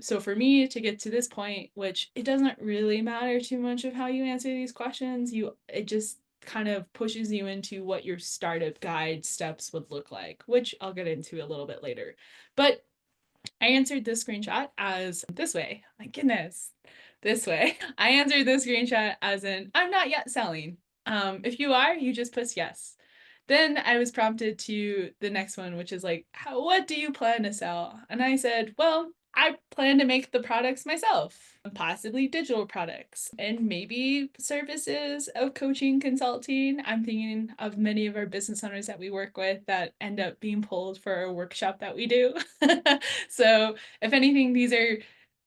So for me to get to this point, which it doesn't really matter too much of how you answer these questions, it just kind of pushes you into what your startup guide steps would look like, which I'll get into a little bit later. But I answered this screenshot as this way. My goodness, this way. I answered this screenshot as in, I'm not yet selling. If you are, you just push yes. Then I was prompted to the next one, which is like, what do you plan to sell? And I said, well, I plan to make the products myself, possibly digital products, and maybe services of coaching, consulting. I'm thinking of many of our business owners that we work with that end up being pulled for a workshop that we do. So if anything, these are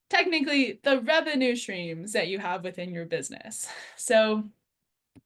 technically the revenue streams that you have within your business. So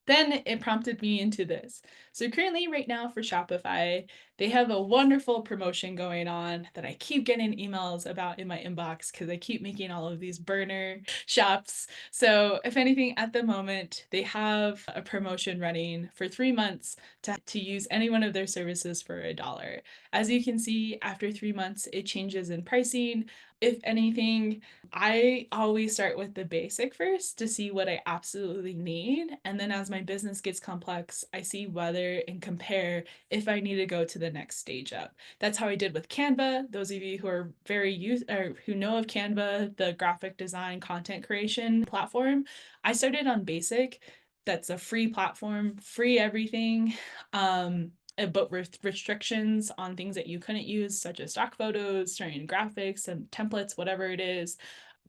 then it prompted me into this. So currently right now for Shopify, they have a wonderful promotion going on that I keep getting emails about in my inbox because I keep making all of these burner shops. So if anything, at the moment, they have a promotion running for 3 months to use any one of their services for $1. As you can see, after 3 months, it changes in pricing. If anything, I always start with the basic first to see what I absolutely need. And then as my business gets complex, I see whether and compare if I need to go to the next stage up. That's how I did with Canva. Those of you who are who know of Canva, the graphic design content creation platform, I started on basic. That's a free platform, free everything. But with restrictions on things that you couldn't use, such as stock photos, certain graphics and templates, whatever it is.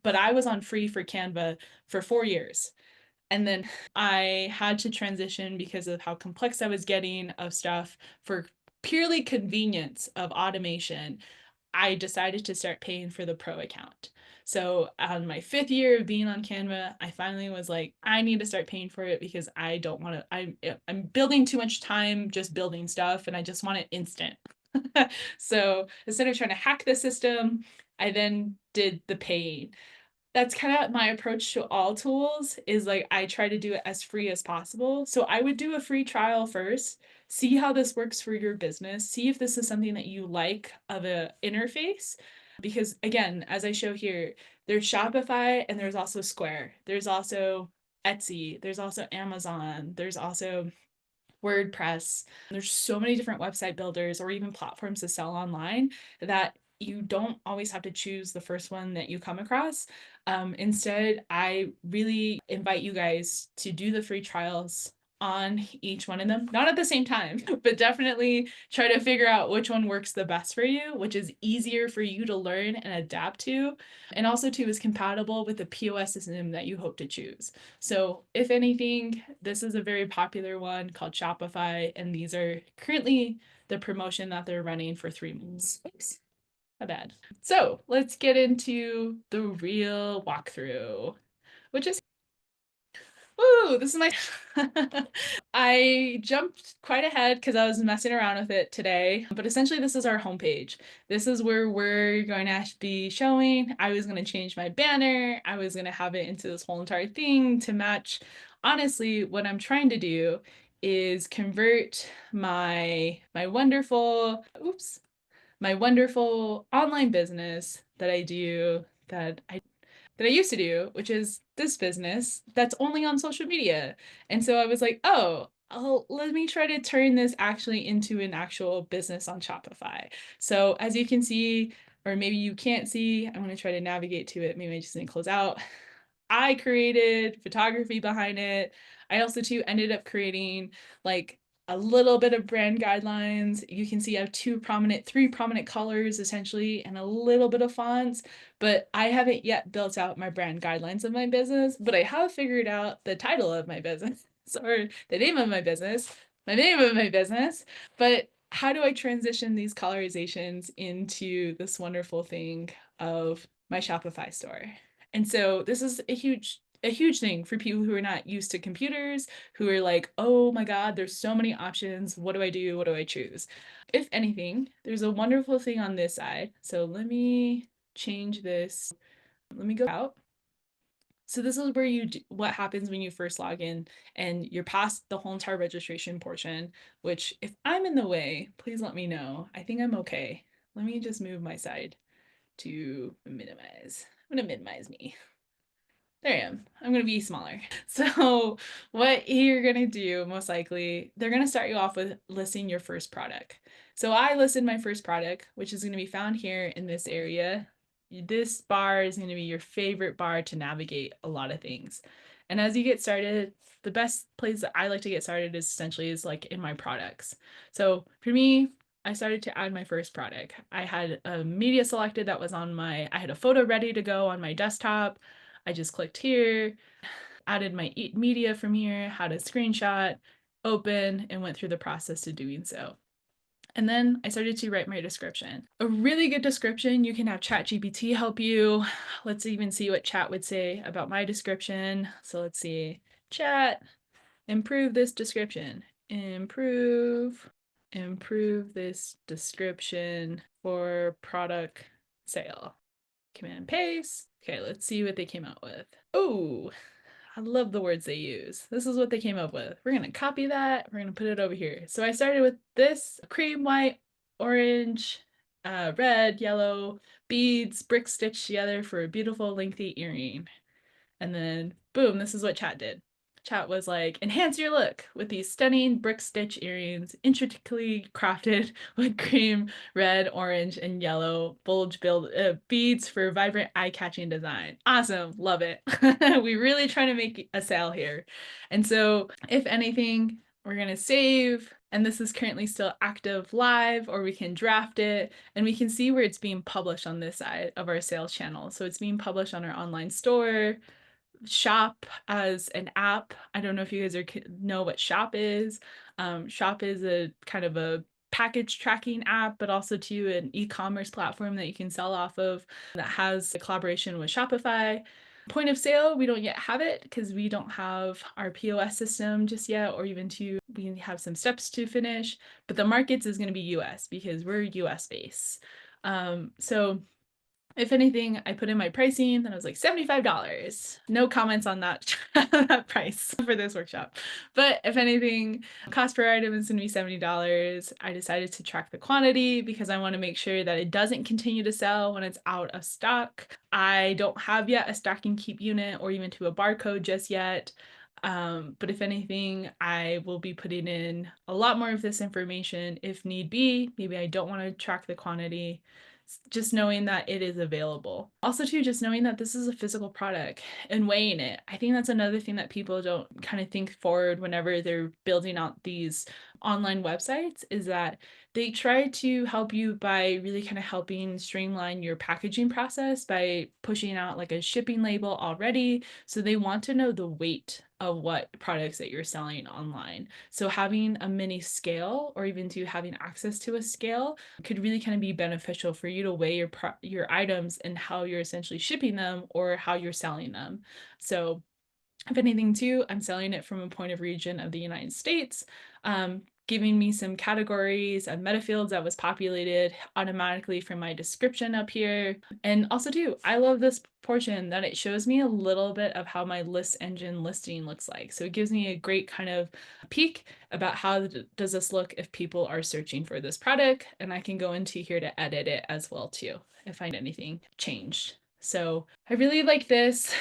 But I was on free for Canva for 4 years. And then I had to transition because of how complex I was getting of stuff for purely convenience of automation. I decided to start paying for the pro account. So on my 5th year of being on Canva, I finally was like, I need to start paying for it because I don't want to, I'm building too much time just building stuff and I just want it instant. So instead of trying to hack the system, I then did the paying. That's kind of my approach to all tools is like I try to do it as free as possible. So I would do a free trial first, see how this works for your business, see if this is something that you like of a interface. Because again, as I show here, there's Shopify and there's also Square. There's also Etsy, there's also Amazon, there's also WordPress. There's so many different website builders or even platforms to sell online that you don't always have to choose the first one that you come across. Instead, I really invite you guys to do the free trials on each one of them, not at the same time, but definitely try to figure out which one works the best for you, which is easier for you to learn and adapt to, and also too is compatible with the POS system that you hope to choose. So if anything, this is a very popular one called Shopify, and these are currently the promotion that they're running for 3 months. Oops, not bad. So let's get into the real walkthrough, which is Ooh, this is my I jumped quite ahead because I was messing around with it today. But essentially, this is our homepage. This is where we're going to be showing. I was going to change my banner. I was going to have it into this whole entire thing to match. Honestly, what I'm trying to do is convert my wonderful, oops, my wonderful online business that I do that I used to do, which is this business that's only on social media. And so I was like, oh, let me try to turn this actually into an actual business on Shopify. So as you can see, or maybe you can't see, I'm going to try to navigate to it. Maybe I just need to close out. I created photography behind it. I also too ended up creating like a little bit of brand guidelines. You can see I have three prominent colors essentially, and a little bit of fonts, but I haven't yet built out my brand guidelines of my business, but I have figured out the title of my business or the name of my business, but how do I transition these colorizations into this wonderful thing of my Shopify store? And so this is a huge thing for people who are not used to computers, who are like, oh my God, there's so many options. What do I do? What do I choose? If anything, there's a wonderful thing on this side. So let me change this. Let me go out. So this is where what happens when you first log in and you're past the whole entire registration portion, which if I'm in the way, please let me know. I think I'm okay. Let me just move my side to minimize. I'm gonna minimize me. There I am. I'm going to be smaller. So what you're going to do, most likely, they're going to start you off with listing your first product. So I listed my first product, which is going to be found here in this area. This bar is going to be your favorite bar to navigate a lot of things. And as you get started, the best place that I like to get started is like in my products. So for me, I started to add my first product. I had a media selected that was I had a photo ready to go on my desktop. I just clicked here, added my media from here, had a screenshot, open, and went through the process of doing so. And then I started to write my description. A really good description, you can have ChatGPT help you. Let's even see what chat would say about my description. So let's see, chat, improve this description. Improve this description for product sale. Command paste. Okay, let's see what they came out with. Oh, I love the words they use. This is what they came up with. We're gonna copy that. We're gonna put it over here. So I started with this cream, white, orange, red, yellow beads, brick stitched together for a beautiful lengthy earring. And then boom, this is what chat did. Chat was like, enhance your look with these stunning brick stitch earrings, intricately crafted with cream, red, orange, and yellow bulge build beads for vibrant, eye-catching design. Awesome, love it. We really trying to make a sale here. And so, if anything, we're gonna save, and this is currently still active live, or we can draft it, and we can see where it's being published on this side of our sales channel. So it's being published on our online store, Shop as an app. I don't know if you guys know what Shop is. Shop is a kind of a package tracking app, but also to an e-commerce platform that you can sell off of that has a collaboration with Shopify. Point of sale, we don't yet have it because we don't have our POS system just yet, or even we have some steps to finish, but the markets is going to be US because we're US based. So if anything, I put in my pricing and I was like $75. No comments on that, that price for this workshop. But if anything, cost per item is going to be $70. I decided to track the quantity because I want to make sure that it doesn't continue to sell when it's out of stock. I don't have yet a stock and keep unit or even to a barcode just yet. But if anything, I will be putting in a lot more of this information if need be. Maybe I don't want to track the quantity, just knowing that it is available. Also too, just knowing that this is a physical product and weighing it. I think that's another thing that people don't kind of think forward whenever they're building out these online websites, is that they try to help you by really kind of helping streamline your packaging process by pushing out like a shipping label already. So they want to know the weight of what products that you're selling online. So having a mini scale, or even to having access to a scale, could really kind of be beneficial for you to weigh your items and how you're essentially shipping them or how you're selling them. So If anything too, I'm selling it from a point of region of the United States, giving me some categories and meta fields that was populated automatically from my description up here. And also too, I love this portion that it shows me a little bit of how my list engine listing looks like. So it gives me a great kind of peek about how does this look if people are searching for this product. And I can go into here to edit it as well too, if I need anything changed. So I really like this.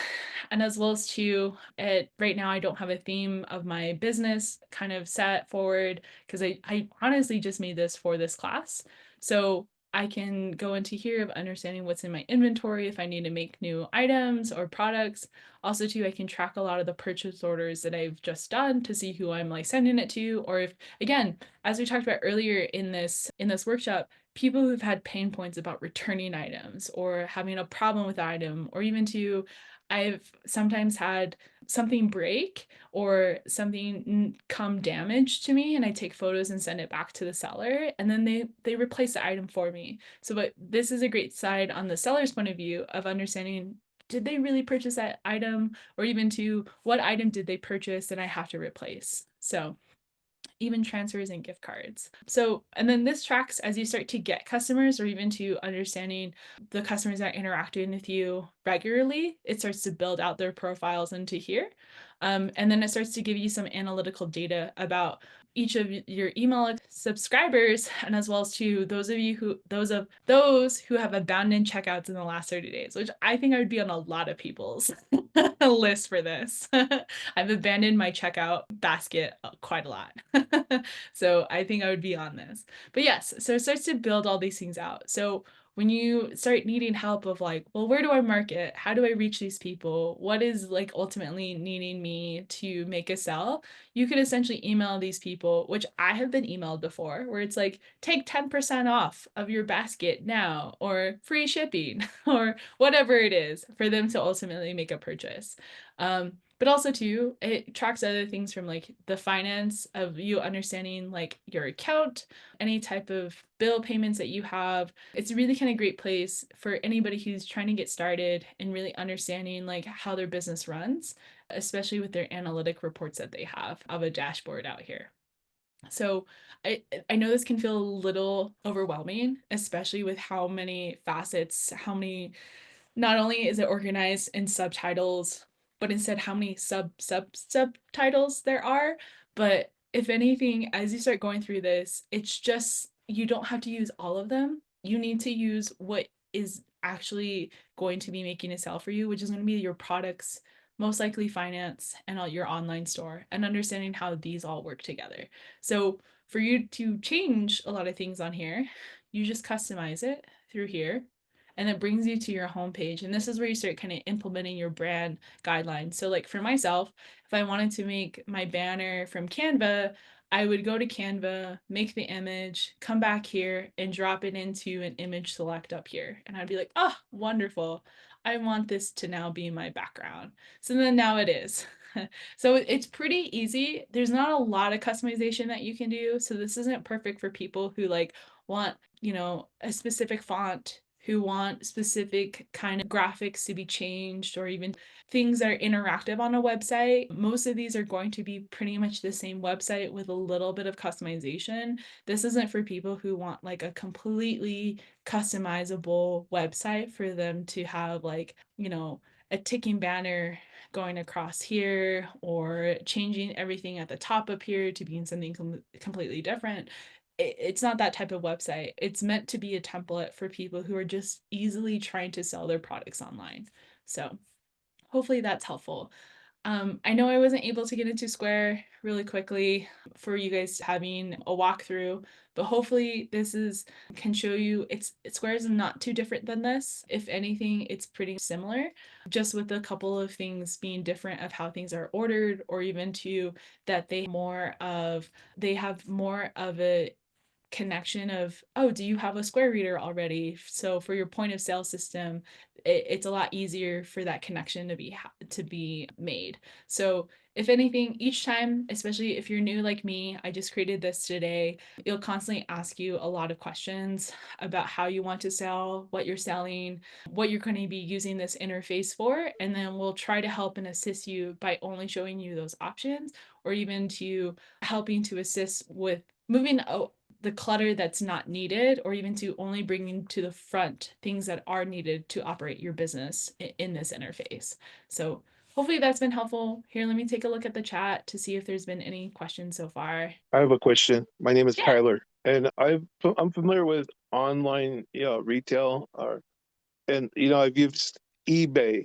And as well as too, right now I don't have a theme of my business kind of set forward because I honestly just made this for this class. So I can go into here of understanding what's in my inventory if I need to make new items or products. Also too, I can track a lot of the purchase orders that I've just done to see who I'm like sending it to, or if, again, as we talked about earlier in this workshop, people who've had pain points about returning items or having a problem with the item, or even to I've sometimes had something break or something come damaged to me, and I take photos and send it back to the seller, and then they replace the item for me. So but this is a great side on the seller's point of view of understanding, did they really purchase that item, or even to what item did they purchase and I have to replace. So even transfers and gift cards. So, and then this tracks as you start to get customers or even to understanding the customers that are interacting with you regularly, it starts to build out their profiles into here. And then it starts to give you some analytical data about each of your email subscribers, and as well as to those who have abandoned checkouts in the last 30 days, which I think I would be on a lot of people's list for this. I've abandoned my checkout basket quite a lot. So I think I would be on this. But yes, so it starts to build all these things out. So when you start needing help of like, well, where do I market? How do I reach these people? What is like ultimately needing me to make a sell? You could essentially email these people, which I have been emailed before, where it's like, take 10% off of your basket now, or free shipping, or whatever it is for them to ultimately make a purchase. But also too, it tracks other things from like the finance of you understanding like your account, any type of bill payments that you have. It's a really kind of great place for anybody who's trying to get started and really understanding like how their business runs, especially with their analytic reports that they have of a dashboard out here. So I know this can feel a little overwhelming, especially with how many facets, how many, not only is it organized in subtitles, but instead how many subtitles there are. But if anything, as you start going through this, it's just, you don't have to use all of them. You need to use what is actually going to be making a sale for you, which is going to be your products, most likely finance, and all your online store, and understanding how these all work together. So for you to change a lot of things on here, you just customize it through here, and it brings you to your homepage. And this is where you start kind of implementing your brand guidelines. So like for myself, if I wanted to make my banner from Canva, I would go to Canva, make the image, come back here and drop it into an image select up here. And I'd be like, oh, wonderful. I want this to now be my background. So then now it is. So it's pretty easy. There's not a lot of customization that you can do. So this isn't perfect for people who like want, a specific font, who want specific kind of graphics to be changed, or even things that are interactive on a website. Most of these are going to be pretty much the same website with a little bit of customization. This isn't for people who want like a completely customizable website for them to have like, a ticking banner going across here, or changing everything at the top up here to being something completely different. It's not that type of website. It's meant to be a template for people who are just easily trying to sell their products online. So hopefully that's helpful. I know I wasn't able to get into Square really quickly for you guys having a walkthrough, but hopefully can show you Square is not too different than this. If anything, it's pretty similar, just with a couple of things being different of how things are ordered, or even to that they have more of a connection of, oh, do you have a Square reader already? So for your point of sale system, it's a lot easier for that connection to be made. So if anything, each time, especially if you're new like me, I just created this today, it'll constantly ask you a lot of questions about how you want to sell, what you're selling, what you're going to be using this interface for, and then we'll try to help and assist you by only showing you those options, or even to helping to assist with moving the clutter that's not needed, or even to only bringing to the front things that are needed to operate your business in this interface. So hopefully that's been helpful. Here, let me take a look at the chat to see if there's been any questions so far. I have a question. My name is Yeah. Tyler, and I'm familiar with online, retail, and I've used eBay,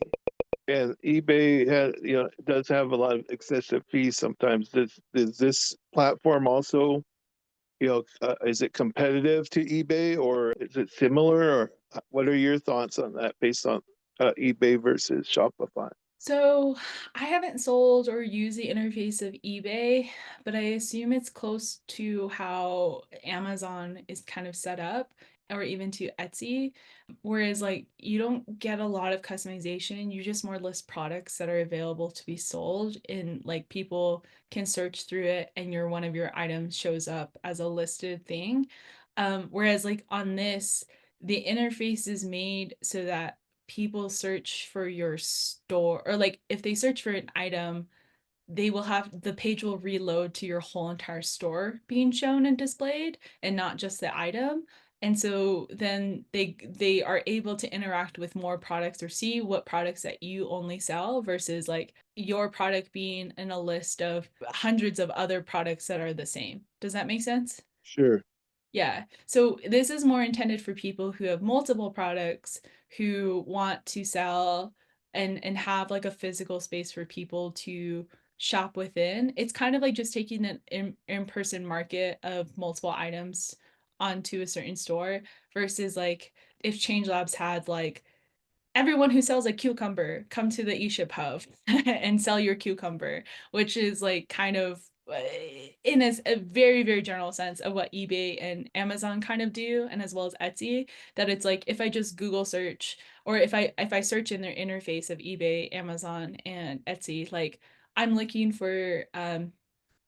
and eBay does have a lot of excessive fees sometimes. Does this platform also, is it competitive to eBay, or is it similar, or what are your thoughts on that based on eBay versus Shopify? So I haven't sold or used the interface of eBay, but I assume it's close to how Amazon is kind of set up, or even to Etsy. Whereas, like, you don't get a lot of customization, you just more list products that are available to be sold, and like people can search through it, and one of your items shows up as a listed thing. Whereas, like, on this, the interface is made so that people search for your store, or like if they search for an item, the page will reload to your whole entire store being shown and displayed, and not just the item. And so then they are able to interact with more products or see what products that you only sell, versus like your product being in a list of hundreds of other products that are the same. Does that make sense? Sure. Yeah. So this is more intended for people who have multiple products, who want to sell and have like a physical space for people to shop within. It's kind of like just taking an in-person market of multiple items onto a certain store, versus like if Change Labs had like everyone who sells a cucumber come to the eShip hub and sell your cucumber, which is like kind of in a very, very general sense of what eBay and Amazon kind of do, and as well as Etsy. That it's like if I just Google search, or if I search in their interface of eBay, Amazon, and Etsy, like I'm looking for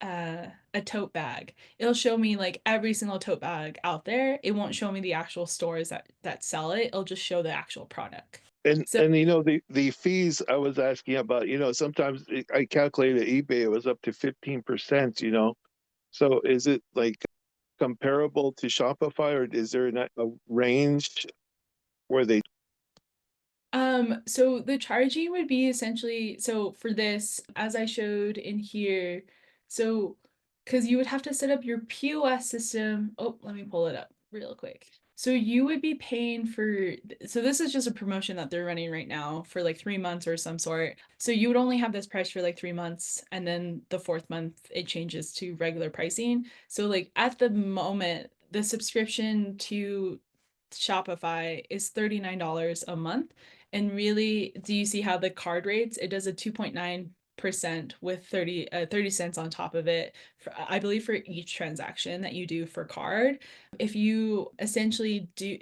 a tote bag, it'll show me like every single tote bag out there. It won't show me the actual stores that sell it. It'll just show the actual product. And So the fees I was asking about, sometimes I calculated eBay, it was up to 15%, So is it like comparable to Shopify, or is there a range where they? so the charging would be essentially, so for this, as I showed in here, so because you would have to set up your POS system. Oh, let me pull it up real quick. So you would be paying for, so this is just a promotion that they're running right now for like 3 months or some sort. So you would only have this price for like 3 months, and then the fourth month it changes to regular pricing. So like at the moment, the subscription to Shopify is $39 a month. And really, do you see how the card rates? It does a 2.9% with 30 cents on top of it, I believe, for each transaction that you do for card. If you essentially do,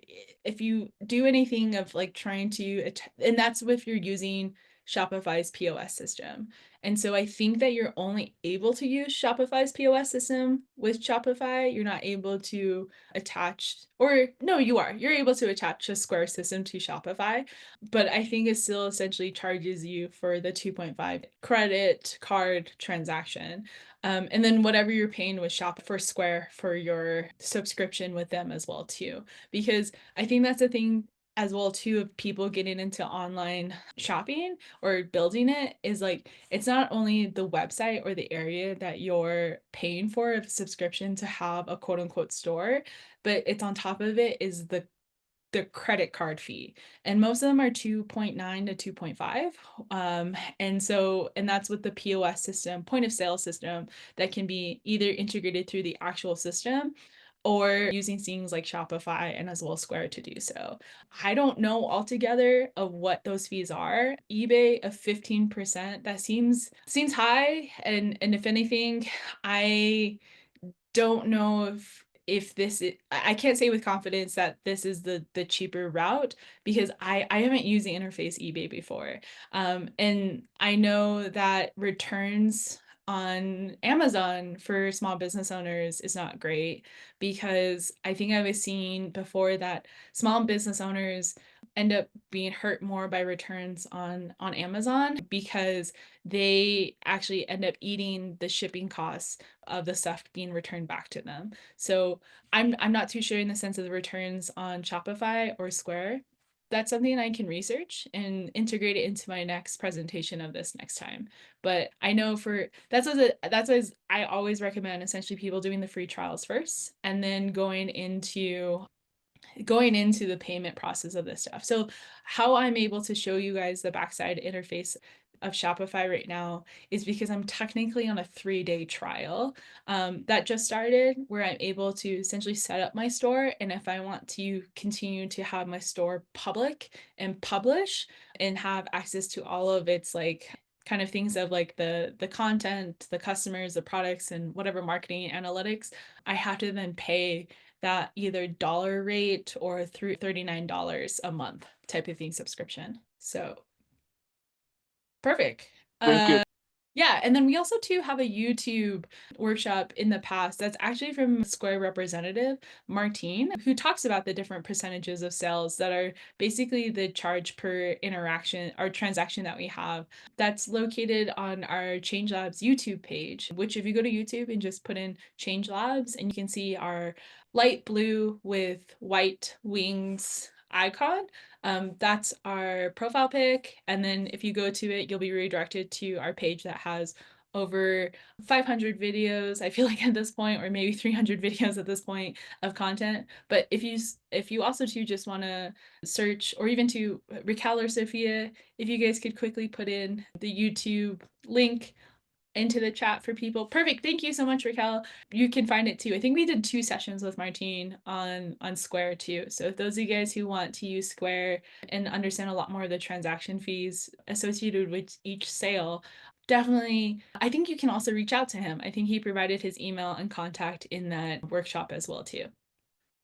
if you do anything of like trying to, and that's if you're using Shopify's POS system. And so I think that you're only able to use Shopify's POS system with Shopify. You're not able to attach, or no, you are. You're able to attach a Square system to Shopify, but I think it still essentially charges you for the 2.5 credit card transaction. And then whatever you're paying with Shop for Square for your subscription with them as well too. Because I think that's the thing as well too of people getting into online shopping or building it, is like it's not only the website or the area that you're paying for a subscription to have a quote unquote store, but it's on top of it is the credit card fee, and most of them are 2.9 to 2.5. And that's with the POS system, point of sale system, that can be either integrated through the actual system or using things like Shopify and as well as Square to do so. I don't know altogether of what those fees are. eBay of 15%, that seems high, and if anything, I don't know if this is, I can't say with confidence that this is the cheaper route, because I haven't used the interface eBay before. And I know that returns on Amazon for small business owners is not great, because I think I was seeing before that small business owners end up being hurt more by returns on Amazon, because they actually end up eating the shipping costs of the stuff being returned back to them. So I'm not too sure in the sense of the returns on Shopify or Square. That's something I can research and integrate it into my next presentation of this next time. But I know for that's what I always recommend, essentially people doing the free trials first and then going into the payment process of this stuff. So how I'm able to show you guys the backside interface of Shopify right now is because I'm technically on a 3-day trial that just started, where I'm able to essentially set up my store. And if I want to continue to have my store public and publish and have access to all of its like kind of things of like the content, the customers, the products, and whatever marketing analytics, I have to then pay that either dollar rate or through $39 a month type of thing subscription. So perfect. Thank you. Yeah, and then we also too have a YouTube workshop in the past that's actually from Square representative Martine, who talks about the different percentages of sales that are basically the charge per interaction or transaction that we have. That's located on our Change Labs YouTube page, which if you go to YouTube and just put in Change Labs, and you can see our light blue with white wings icon. That's our profile pic. And then if you go to it, you'll be redirected to our page that has over 500 videos, I feel like at this point, or maybe 300 videos at this point of content. But if you also too just want to search, or even to Raquel or Sophia, if you guys could quickly put in the YouTube link into the chat for people. Perfect. Thank you so much, Raquel. You can find it too. I think we did 2 sessions with Martine on Square too. So if those of you guys who want to use Square and understand a lot more of the transaction fees associated with each sale, definitely, I think you can also reach out to him. I think he provided his email and contact in that workshop as well too.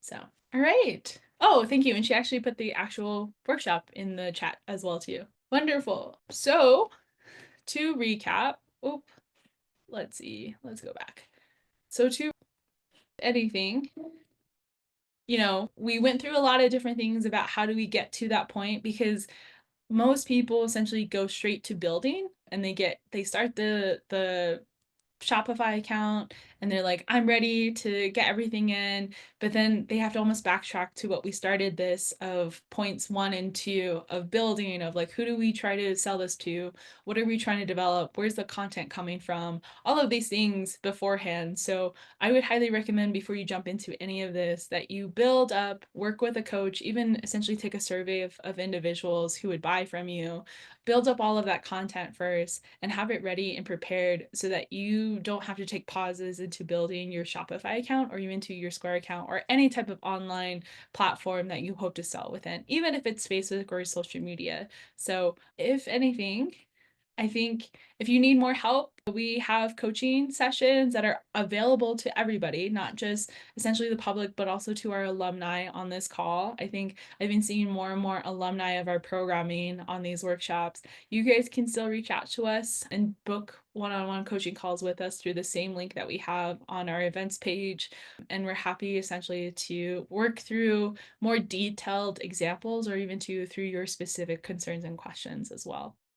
So, all right. Oh, thank you. And she actually put the actual workshop in the chat as well too. Wonderful. So to recap, let's see, let's go back. So to anything, we went through a lot of different things about how do we get to that point, because most people essentially go straight to building, and they start the Shopify account and they're like, I'm ready to get everything in. But then they have to almost backtrack to what we started this of points 1 and 2 of building, of like, who do we try to sell this to? What are we trying to develop? Where's the content coming from? All of these things beforehand. So I would highly recommend, before you jump into any of this, that you build up, work with a coach, even essentially take a survey of individuals who would buy from you, build up all of that content first and have it ready and prepared, so that you don't have to take pauses into building your Shopify account or even to your Square account or any type of online platform that you hope to sell within, even if it's Facebook or social media. So if anything, I think if you need more help, we have coaching sessions that are available to everybody, not just essentially the public, but also to our alumni on this call. I think I've been seeing more and more alumni of our programming on these workshops. You guys can still reach out to us and book one-on-one coaching calls with us through the same link that we have on our events page. And we're happy essentially to work through more detailed examples, or even through your specific concerns and questions as well.